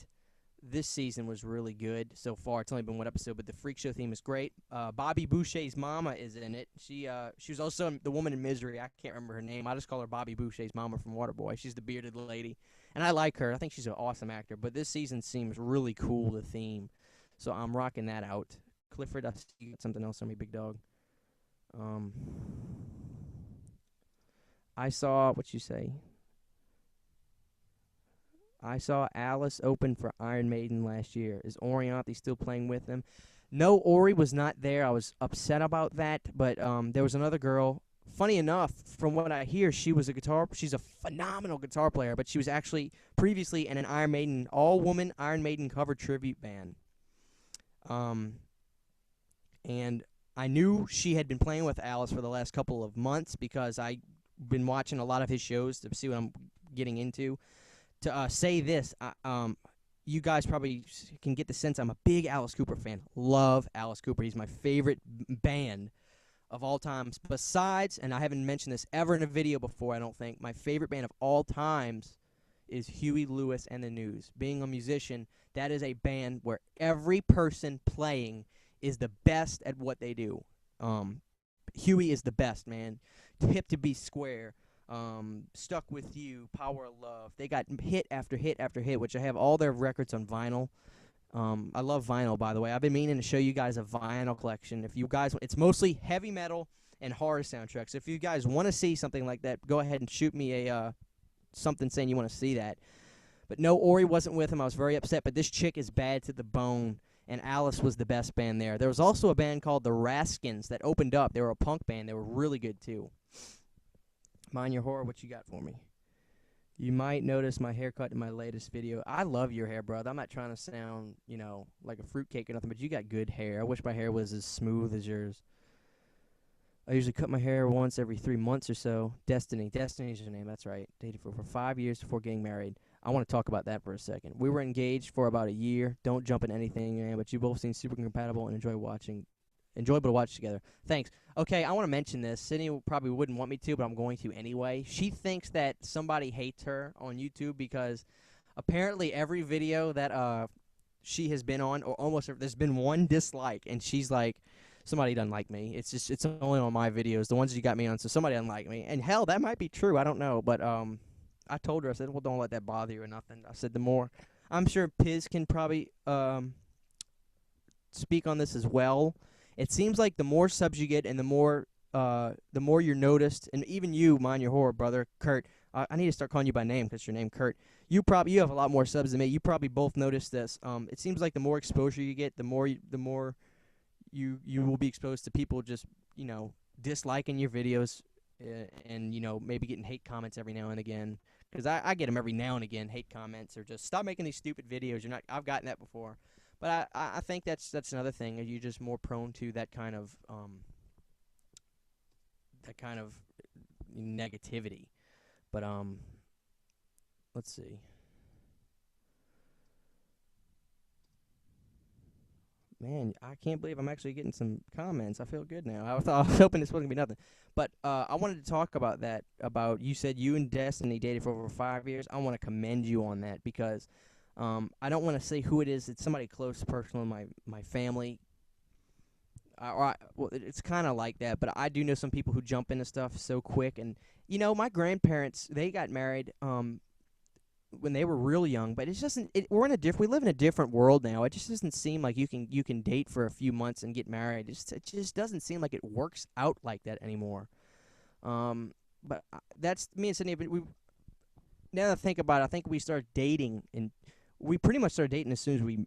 this season was really good so far. It's only been 1 episode, but the freak show theme is great. Bobby Boucher's mama is in it. She was also the woman in Misery. I can't remember her name. I just call her Bobby Boucher's mama from Waterboy. She's the bearded lady, and I like her. I think she's an awesome actor. But this season seems really cool, the theme, so I'm rocking that out. Clifford, I see you got something else on me, big dog. I saw what you say. I saw Alice open for Iron Maiden last year. Is Orianthi still playing with them? No, Ori was not there. I was upset about that, but there was another girl. Funny enough, from what I hear, she's a phenomenal guitar player, but she was actually previously in an Iron Maiden, all-woman Iron Maiden cover tribute band. And I knew she had been playing with Alice for the last couple of months because I've been watching a lot of his shows to see what I'm getting into. To say this, you guys probably can get the sense I'm a big Alice Cooper fan. Love Alice Cooper. He's my favorite band of all times. Besides, and I haven't mentioned this ever in a video before, I don't think, my favorite band of all times is Huey Lewis and the News. Being a musician, that is a band where every person playing is the best at what they do. Huey is the best, man. Hip to be square. Stuck with You, Power of Love. They got hit after hit after hit, which I have all their records on vinyl. I love vinyl, by the way. I've been meaning to show you guys a vinyl collection. If you guys, it's mostly heavy metal and horror soundtracks. If you guys want to see something like that, go ahead and shoot me a something saying you want to see that. But no, Ori wasn't with him. I was very upset. But this chick is bad to the bone, and Alice was the best band there. There was also a band called the Raskins that opened up. They were a punk band. They were really good too. Mind Your Horror, what you got for me? You might notice my haircut in my latest video. I love your hair, brother. I'm not trying to sound, like a fruitcake or nothing, but you got good hair. I wish my hair was as smooth as yours. I usually cut my hair once every 3 months or so. Destiny's your name, that's right. Dated for 5 years before getting married. I want to talk about that for a second. We were engaged for about a year. Don't jump in anything, man, but you both seem super compatible and enjoyable to watch together. Thanks. Okay, I want to mention this. Sydney probably wouldn't want me to, but I'm going to anyway. She thinks that somebody hates her on YouTube because apparently every video that she has been on, or almost there's been one dislike, and she's like, somebody doesn't like me. It's only on my videos, the ones you got me on, so somebody doesn't like me. And hell, that might be true. I don't know, but I told her, I said, well, don't let that bother you or nothing. I said, I'm sure Piz can probably speak on this as well. It seems like the more subs you get and the more you're noticed, and even you, Mind Your Horror, brother, Kurt, I need to start calling you by name because your name Kurt. You have a lot more subs than me. You probably both noticed this. It seems like the more exposure you get, the more you will be exposed to people just, disliking your videos and, maybe getting hate comments every now and again. Because I get them every now and again, hate comments, or just stop making these stupid videos. I've gotten that before. But I think that's another thing. Are you just more prone to that kind of negativity? But let's see. Man, I can't believe I'm actually getting some comments. I feel good now. I was hoping this wasn't going to be nothing. But I wanted to talk about that. You said you and Destiny dated for over 5 years. I want to commend you on that because I don't want to say who it is. It's somebody close, personal in my family. Well, it's kind of like that, but I do know some people who jump into stuff so quick. And, my grandparents, they got married when they were real young, but it's just we live in a different world now. It just doesn't seem like you can date for a few months and get married. It just doesn't seem like it works out like that anymore. But that's me and Sydney. But now that I think about it, I think we started dating, and we pretty much started dating as soon as we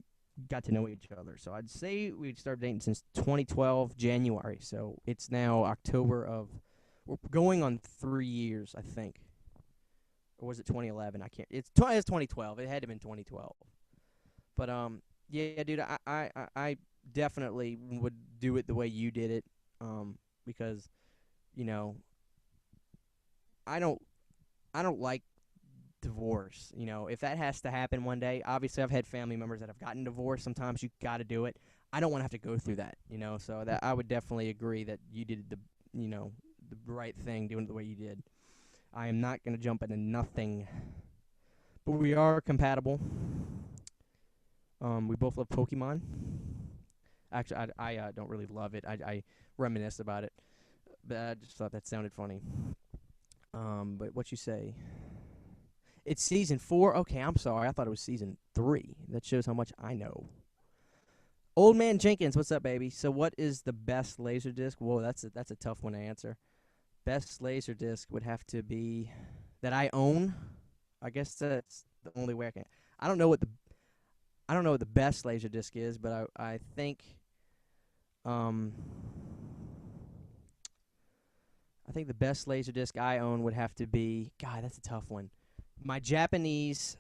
got to know each other. So I'd say we started dating since 2012 January. So it's now we're going on 3 years, I think. Or was it 2011? I can't. It's 2012. It had to have been 2012. But yeah, dude, I definitely would do it the way you did it, because, I don't like divorce. If that has to happen one day, obviously I've had family members that have gotten divorced. Sometimes you got to do it. I don't want to have to go through that. So that I would definitely agree that you did the right thing doing it the way you did. I am not gonna jump into nothing, but we are compatible. We both love Pokemon. Actually, I don't really love it. I reminisce about it, but I just thought that sounded funny. But what you say? It's season 4. Okay, I'm sorry. I thought it was season 3. That shows how much I know. Old Man Jenkins, what's up, baby? So, what is the best Laserdisc? Whoa, that's a tough one to answer. Best Laserdisc would have to be that I own. I guess that's the only way I can. I don't know what the I don't know what the best Laserdisc is, but I think um I think the best Laserdisc I own would have to be. God, that's a tough one. My Japanese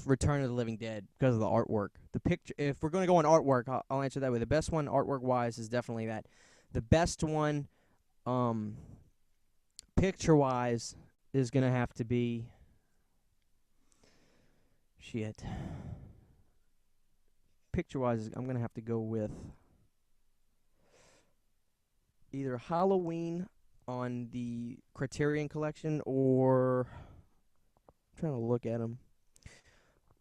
Return of the Living Dead because of the artwork. The picture. If we're gonna go on artwork, I'll answer that way. The best one, artwork wise, is definitely that. The best one, picture wise, is gonna have to be. Shit. Picture wise, I'm gonna have to go with either Halloween on the Criterion Collection, or I'm trying to look at them,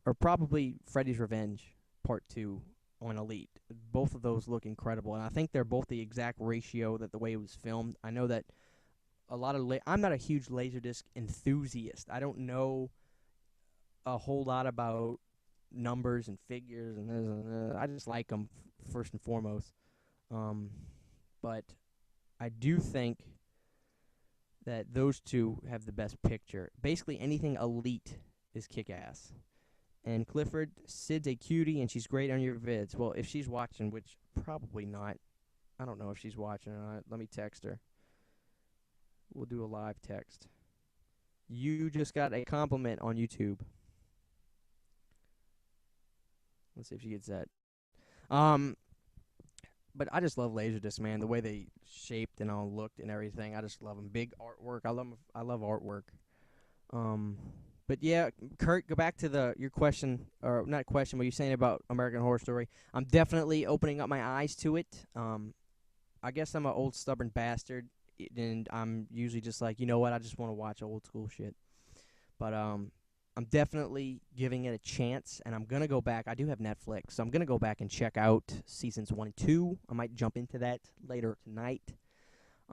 or probably Freddy's Revenge Part 2 on Elite. Both of those look incredible, and I think they're both the exact ratio that the way it was filmed. I know that a lot of I'm not a huge Laserdisc enthusiast. I don't know a whole lot about numbers and figures and this and that. I just like them first and foremost. But I do think that those two have the best picture. Basically, anything Elite is kick-ass. And Clifford, Sid's a cutie, and she's great on your vids. Well, if she's watching, which probably not. I don't know if she's watching or not. Let me text her. We'll do a live text. You just got a compliment on YouTube. Let's see if she gets that. But I just love Laserdisc, man. The way they shaped and all looked and everything. I just love them. Big artwork. I love artwork. But yeah, Kurt, go back to your question, or not question, but you're saying about American Horror Story. I'm definitely opening up my eyes to it. I guess I'm an old stubborn bastard, and I'm usually just like, you know what, I just want to watch old school shit. But I'm definitely giving it a chance, and I'm gonna go back. I do have Netflix, so I'm gonna go back and check out seasons 1 and 2. I might jump into that later tonight.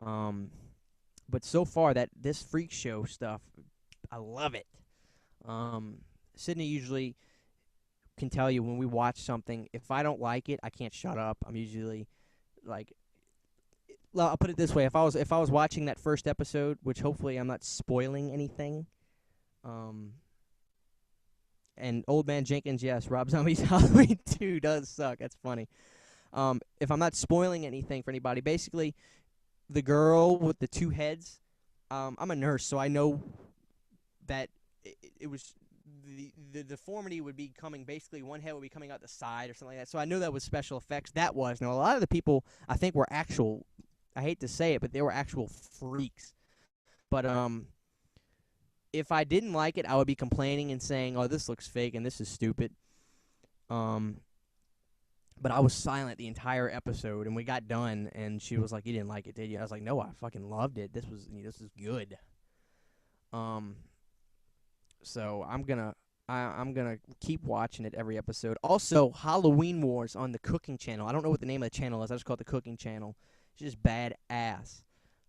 But so far, this freak show stuff, I love it. Sydney usually can tell you when we watch something, if I don't like it, I can't shut up. I'm usually like, I'll put it this way: if I was watching that first episode, which hopefully I'm not spoiling anything, and Old Man Jenkins, yes, Rob Zombie's Halloween 2 does suck. That's funny. If I'm not spoiling anything for anybody, basically, the girl with the 2 heads, I'm a nurse, so I know that it was the deformity would be coming, basically one head would be coming out the side or something like that. So I knew that was special effects. That was. Now, a lot of the people, I think, were actual, I hate to say it, but they were actual freaks. But if I didn't like it, I would be complaining and saying, oh, this looks fake and this is stupid. But I was silent the entire episode, and we got done, and she was like, you didn't like it, did you? I was like, no, I fucking loved it. This is good. So I'm gonna keep watching it every episode. Also, Halloween Wars on the Cooking Channel. I don't know what the name of the channel is. I just call it the Cooking Channel. It's just badass.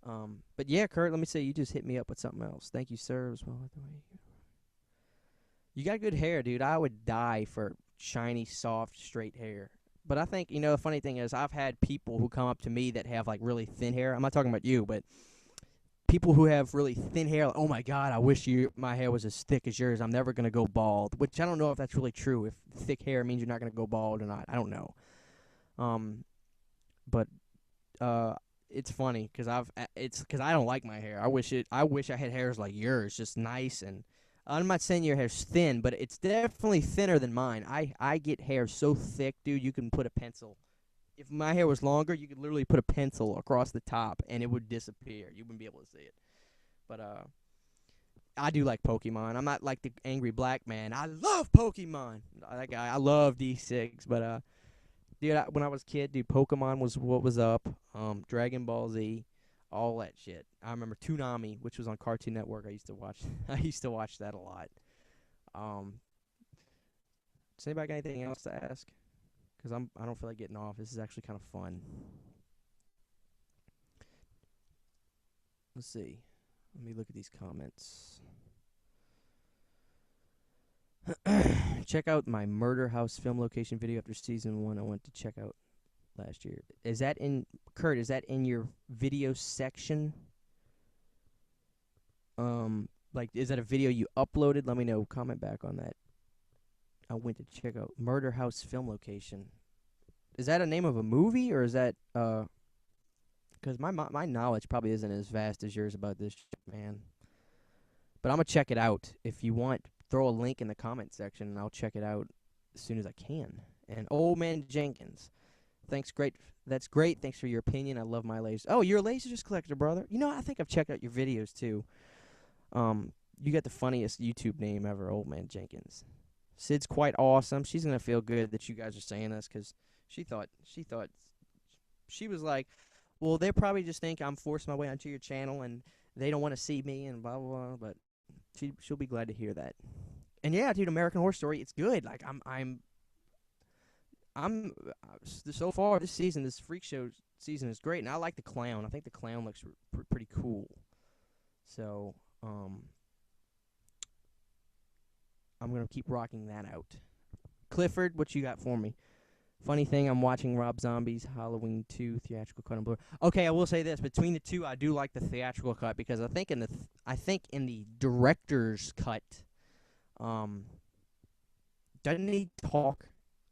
But yeah, Kurt, let me say you just hit me up with something else. Thank you, sir. You got good hair, dude. I would die for shiny, soft, straight hair. But I think, the funny thing is I've had people who come up to me that have, like, really thin hair. I'm not talking about you, but people who have really thin hair, like, oh, my God, I wish my hair was as thick as yours. I'm never going to go bald, which I don't know if that's really true. If thick hair means you're not going to go bald or not. I don't know. But it's funny because I don't like my hair. I wish I had hairs like yours, just nice. And I'm not saying your hair's thin, but it's definitely thinner than mine. I get hair so thick, dude, you can put a pencil. If my hair was longer, you could literally put a pencil across the top, and it would disappear. You wouldn't be able to see it. But I do like Pokemon. I'm not like the angry black man. I love Pokemon. I love D6, but dude, when I was a kid, dude, Pokemon was what was up. Dragon Ball Z. all that shit. I remember Toonami, which was on Cartoon Network. I used to watch. I used to watch that a lot. Um, does anybody got anything else to ask? Because I don't feel like getting off. This is actually kind of fun. Let's see. Let me look at these comments. Check out my Murder House film location video after season 1. I went to check out last year. Is that in Kurt? Is that in your video section? Like, is that a video you uploaded? Let me know. Comment back on that. I went to check out Murder House film location. Is that a name of a movie, or is that because my knowledge probably isn't as vast as yours about this shit, man. But I'm gonna check it out. If you want, throw a link in the comment section, and I'll check it out as soon as I can. And Old Man Jenkins, thanks, great. That's great. Thanks for your opinion. I love my lasers. Oh, you're a laserdisc collector, brother. You know, I think I've checked out your videos too. You got the funniest YouTube name ever, Old Man Jenkins. Sid's quite awesome. She's gonna feel good that you guys are saying this, because she was like, well, they probably just think I'm forcing my way onto your channel and they don't want to see me and blah blah blah. But she'll be glad to hear that. And yeah, dude, American Horror Story, it's good. Like I'm so far this season, this freak show season is great, and I like the clown. I think the clown looks pretty cool. So I'm gonna keep rocking that out. Clifford, what you got for me? Funny thing, I'm watching Rob Zombie's Halloween 2 theatrical cut on Blu-ray. Okay, I will say this: between the two, I do like the theatrical cut, because I think in the director's cut, doesn't he talk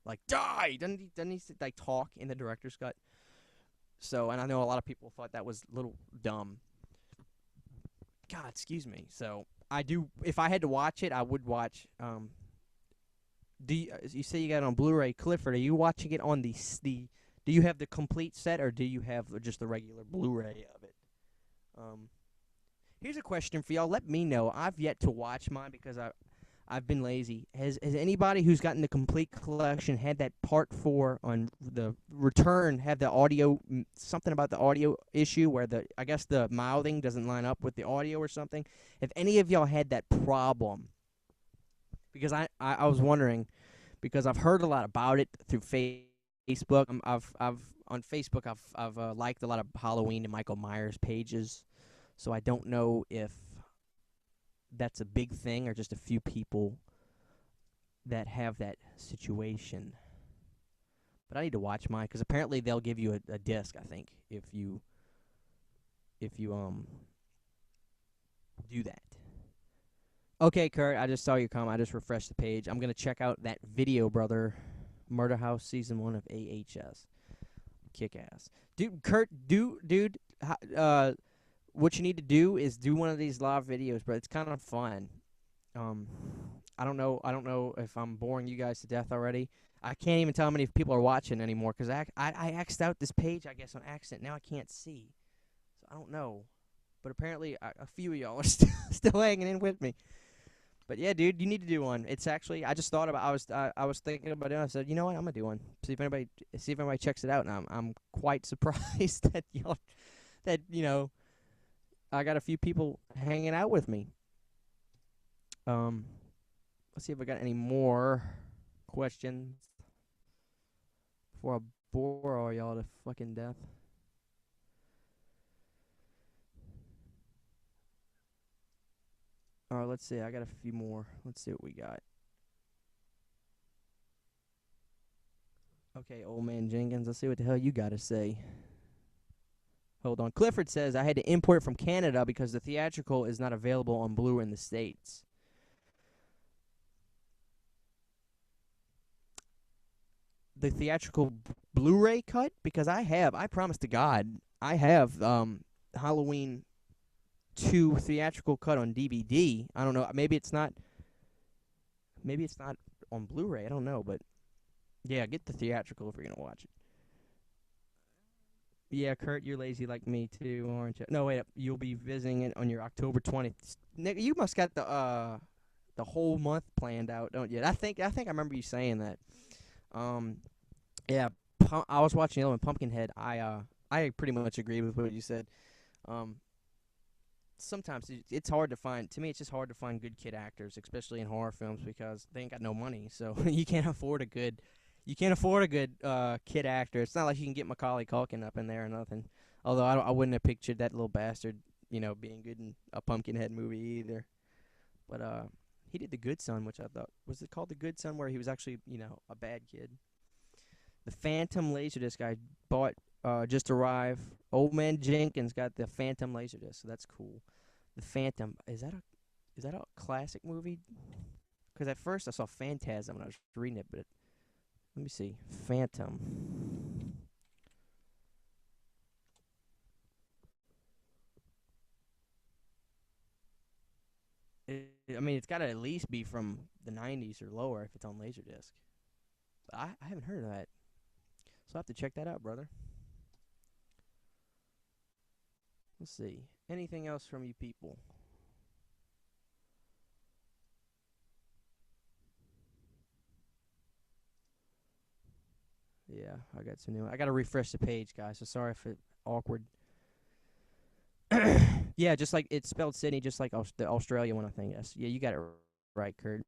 like die? Doesn't he like talk in the director's cut? So, and I know a lot of people thought that was a little dumb. God, excuse me. So I do. If I had to watch it, I would watch. You say you got it on Blu-ray, Clifford? Are you watching it on the? Do you have the complete set, or do you have just the regular Blu-ray of it? Here's a question for y'all. Let me know. I've yet to watch mine because I've been lazy. Has anybody who's gotten the complete collection had that part 4 on the return have the audio, something about the audio issue where I guess the mouthing doesn't line up with the audio or something? If any of y'all had that problem, because I was wondering, because I've heard a lot about it through Facebook. I've on Facebook I've liked a lot of Halloween and Michael Myers pages, so I don't know if that's a big thing or just a few people that have that situation. But I need to watch mine, because apparently they'll give you a disc, I think, if you do that. Okay, Kurt, I just saw your comment. I just refreshed the page. I'm going to check out that video, brother. Murder House Season 1 of AHS. Kick ass. Dude, Kurt, dude, what you need to do is do one of these live videos, bro. It's kind of fun. I don't know if I'm boring you guys to death already. I can't even tell how many people are watching anymore, because I X'd out this page, I guess, on accident. Now I can't see. So I don't know. But apparently a few of y'all are still hanging in with me. But yeah, dude, you need to do one. It's actually, I just thought about, I was thinking about it, and I said, you know what, I'm gonna do one. See if anybody checks it out. And I'm quite surprised that y'all, I got a few people hanging out with me. Let's see if I got any more questions before I bore all y'all to fucking death. All right, let's see. I got a few more. Let's see what we got. Okay, Old Man Jenkins, let's see what the hell you got to say. Hold on. Clifford says, I had to import it from Canada because the theatrical is not available on Blu-ray in the States. The theatrical Blu-ray cut? Because I promise to God, I have Halloween 2 theatrical cut on DVD. I don't know. Maybe it's not on Blu-ray. I don't know, but yeah, get the theatrical if you're gonna watch it. Yeah, Kurt, you're lazy like me too, aren't you? No, wait, you'll be visiting it on your October 20th. Nigga, you must got the whole month planned out, don't you? I think I remember you saying that. Yeah, I was watching Yellow and Pumpkinhead. I pretty much agree with what you said. Um, Sometimes it's hard to find. To me, it's just hard to find good kid actors, especially in horror films, because they ain't got no money. So you can't afford a good kid actor. It's not like you can get Macaulay Culkin up in there or nothing. Although I wouldn't have pictured that little bastard, being good in a Pumpkinhead movie either. But he did The Good Son, which I thought was it called The Good Son, where he was actually a bad kid. The Phantom Laserdisc I bought just arrived. Old man Jenkins got the Phantom Laserdisc, so that's cool. The Phantom is that a classic movie? Because at first I saw Phantasm when I was reading it, but let me see. Phantom. I mean, it's got to at least be from the 90s or lower if it's on Laserdisc. But I haven't heard of that, so I have to check that out, brother. Let's see. Anything else from you people? Yeah, I got some new. I got to refresh the page, guys. So sorry if it's awkward. Yeah, just like it's spelled Sydney, just like the Australia one, I think. Yes. Yeah, you got it right, Kurt.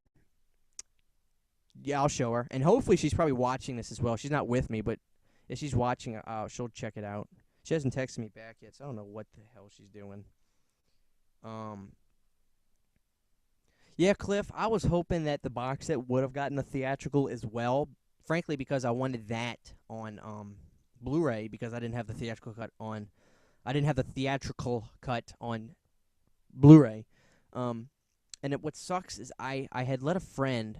Yeah, I'll show her, and hopefully she's probably watching this as well. She's not with me, but if she's watching, she'll check it out. She hasn't texted me back yet, so I don't know what the hell she's doing. Um, yeah, Cliff, I was hoping that the box set would have gotten a theatrical as well. Frankly, because I wanted that on Blu-ray because I didn't have the theatrical cut on. I didn't have the theatrical cut on Blu-ray. Um, and what sucks is I had let a friend.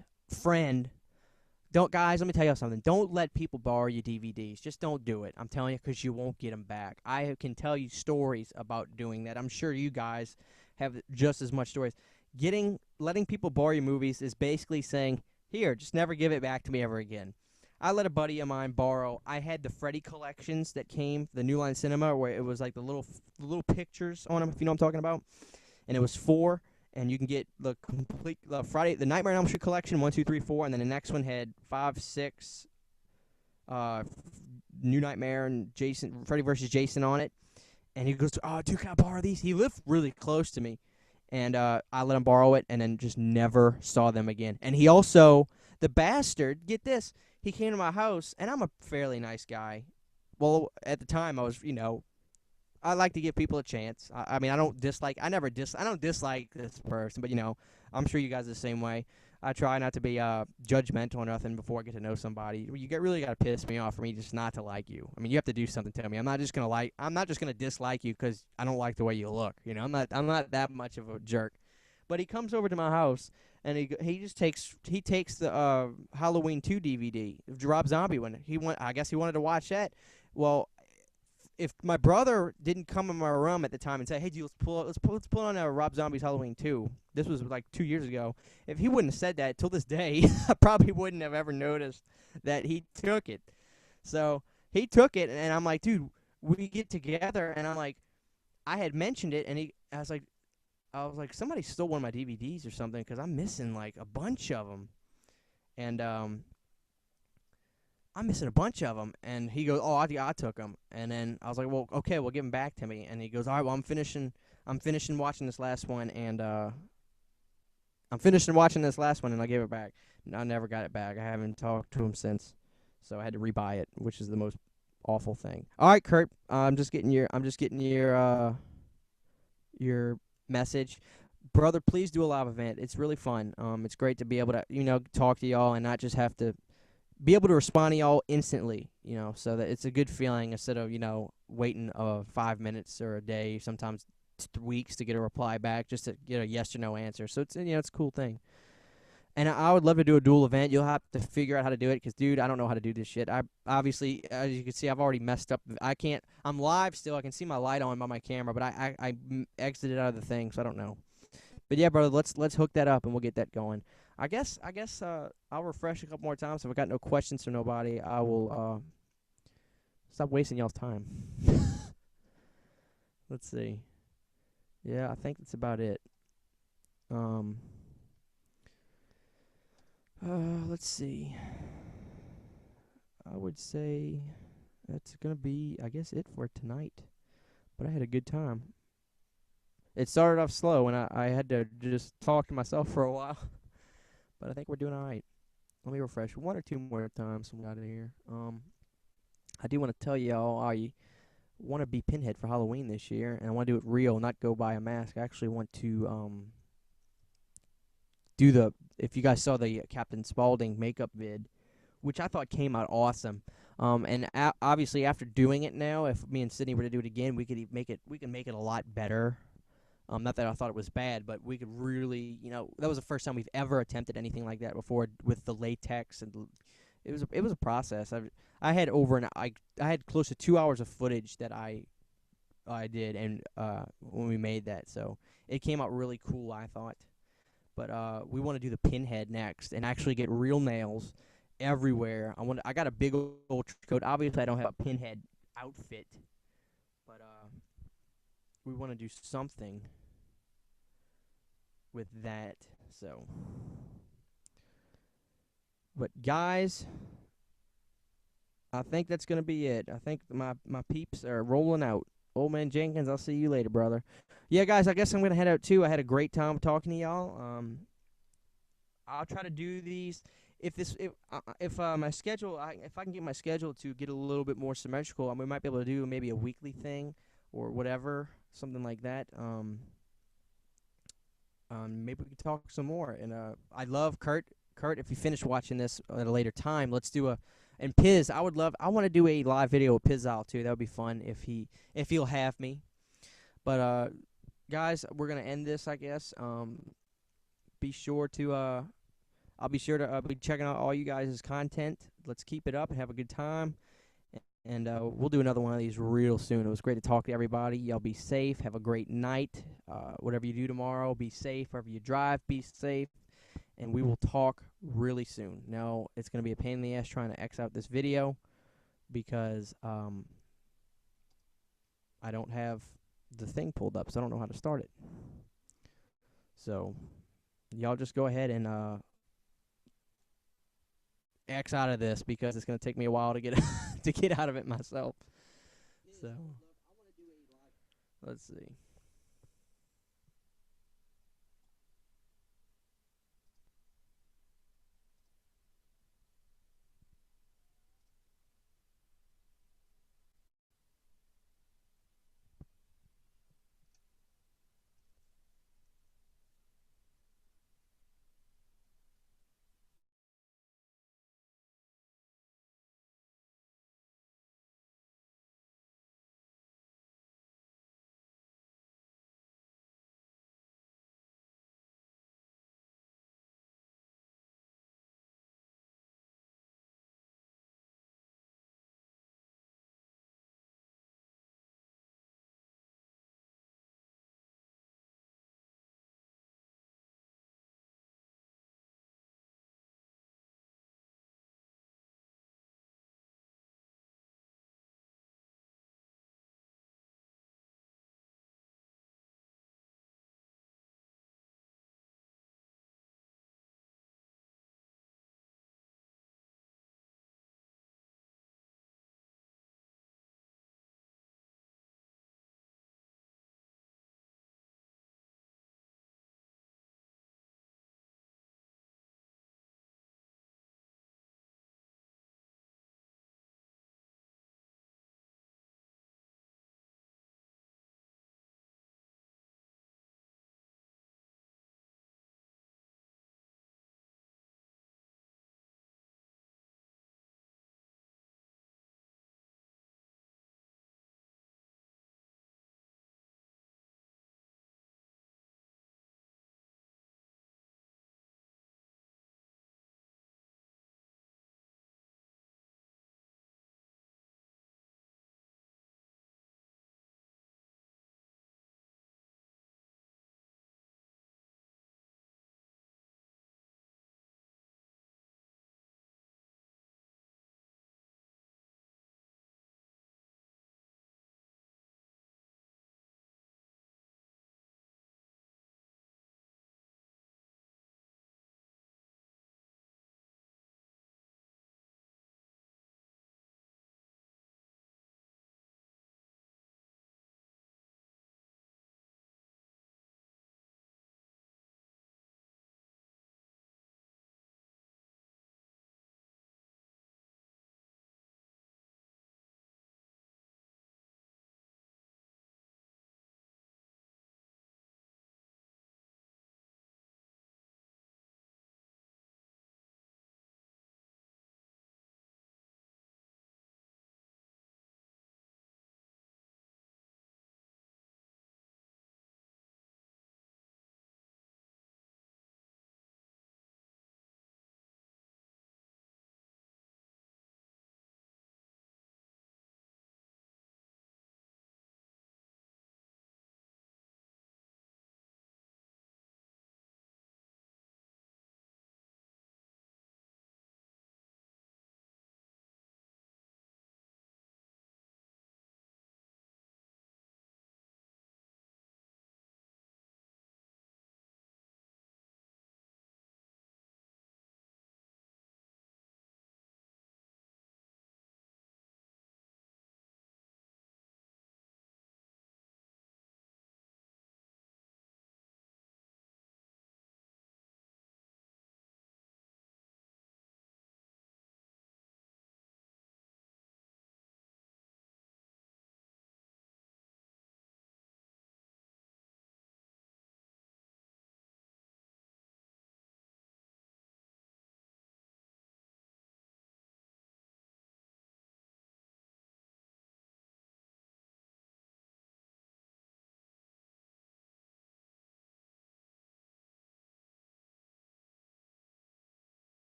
Don't guys, let me tell you something. Don't let people borrow your DVDs. Just don't do it. I'm telling you, because you won't get them back. I can tell you stories about doing that. I'm sure you guys have just as much stories. Letting people borrow your movies is basically saying, here, just never give it back to me ever again. I let a buddy of mine borrow. I had the Freddy collections that came, the New Line Cinema, where it was like the little pictures on them, if you know what I'm talking about. And it was four, and you can get the complete Friday, the Nightmare on Elm Street collection, 1, 2, 3, 4, and then the next one had 5, 6, uh, New Nightmare and Freddy versus Jason on it. And he goes, "Oh, dude, can I borrow these?" He lived really close to me, and I let him borrow it, and then just never saw them again. And he also, the bastard, get this, he came to my house, and I'm a fairly nice guy. Well, at the time, I was, I like to give people a chance. I mean, I don't dislike this person, but I'm sure you guys are the same way. I try not to be judgmental or nothing before I get to know somebody. Really got to piss me off for me just not to like you. I mean, you have to do something to me. I'm not just gonna dislike you because I don't like the way you look. I'm not that much of a jerk. But he comes over to my house and he takes the Halloween 2 DVD, Rob Zombie one. I guess he wanted to watch that. Well, if my brother didn't come in my room at the time and say, "Hey, dude, let's pull on Rob Zombie's Halloween 2." This was like 2 years ago. If he wouldn't have said that till this day, I probably wouldn't have ever noticed that he took it. So he took it, and I'm like, "Dude, we get together," and I'm like, I had mentioned it, and I was like, somebody stole one of my DVDs or something because I'm missing like a bunch of them, and I'm missing a bunch of them. And he goes, "Oh, I took them." And then I was like, "Well, okay, well, give them back to me." And he goes, "All right, well, I'm finishing watching this last one, and I'm finishing watching this last one, and I gave it back." And I never got it back. I haven't talked to him since, so I had to rebuy it, which is the most awful thing. All right, Kurt, I'm just getting your message. Brother, please do a live event. It's really fun. It's great to be able to, talk to y'all and not just have to be able to respond to y'all instantly, so that it's a good feeling instead of, waiting 5 minutes or a day, sometimes weeks to get a reply back just to get a yes or no answer. So it's a cool thing. And I would love to do a dual event. You'll have to figure out how to do it because, dude, I don't know how to do this shit. I obviously, as you can see, I've already messed up. I can't. I'm live still. I can see my light on by my camera, but I exited out of the thing, so I don't know. But yeah, brother, let's hook that up and we'll get that going. I guess I'll refresh a couple more times. If I got no questions from nobody, I will stop wasting y'all's time. Let's see. Yeah, I think that's about it. Um. Let's see. I would say that's gonna be, I guess, it for tonight. but I had a good time. It started off slow, and I had to just talk to myself for a while, but I think we're doing all right. Let me refresh one or two more times when we got in here. I do want to tell y'all I want to be Pinhead for Halloween this year, and I want to do it real, not go buy a mask. I actually want to do the, if you guys saw the Captain Spaulding makeup vid, which I thought came out awesome. And obviously after doing it now, if me and Sydney were to do it again, we could make it a lot better. Not that I thought it was bad, but we could really, that was the first time we've ever attempted anything like that before with the latex, and it was a process. I had I had close to 2 hours of footage that I did, and when we made that, so it came out really cool, I thought. But we want to do the Pinhead next and actually get real nails everywhere. I got a big old trench coat. Obviously, I don't have a Pinhead outfit, but we want to do something with that. So, but guys, I think that's gonna be it. I think my peeps are rolling out. Old man Jenkins, I'll see you later, brother. Yeah, guys, I guess I'm gonna head out too. I had a great time talking to y'all. I'll try to do these. If my schedule, if I can get my schedule to get a little bit more symmetrical, we might be able to do maybe a weekly thing or whatever, something like that. Maybe we can talk some more. And I love Kurt. Kurt, if you finish watching this at a later time, let's do a. And Piz, I want to do a live video with Pizzal too. That would be fun if he'll have me. But guys, we're gonna end this, I guess. Be sure to I'll be sure to be checking out all you guys' content. Let's keep it up and have a good time. And we'll do another one of these real soon. It was great to talk to everybody. Y'all be safe. Have a great night. Whatever you do tomorrow, be safe. Wherever you drive, be safe. And we will talk really soon. Now, it's going to be a pain in the ass trying to X out this video because I don't have the thing pulled up, so I don't know how to start it. So, y'all just go ahead and X out of this because it's going to take me a while to get to get out of it myself. So, let's see.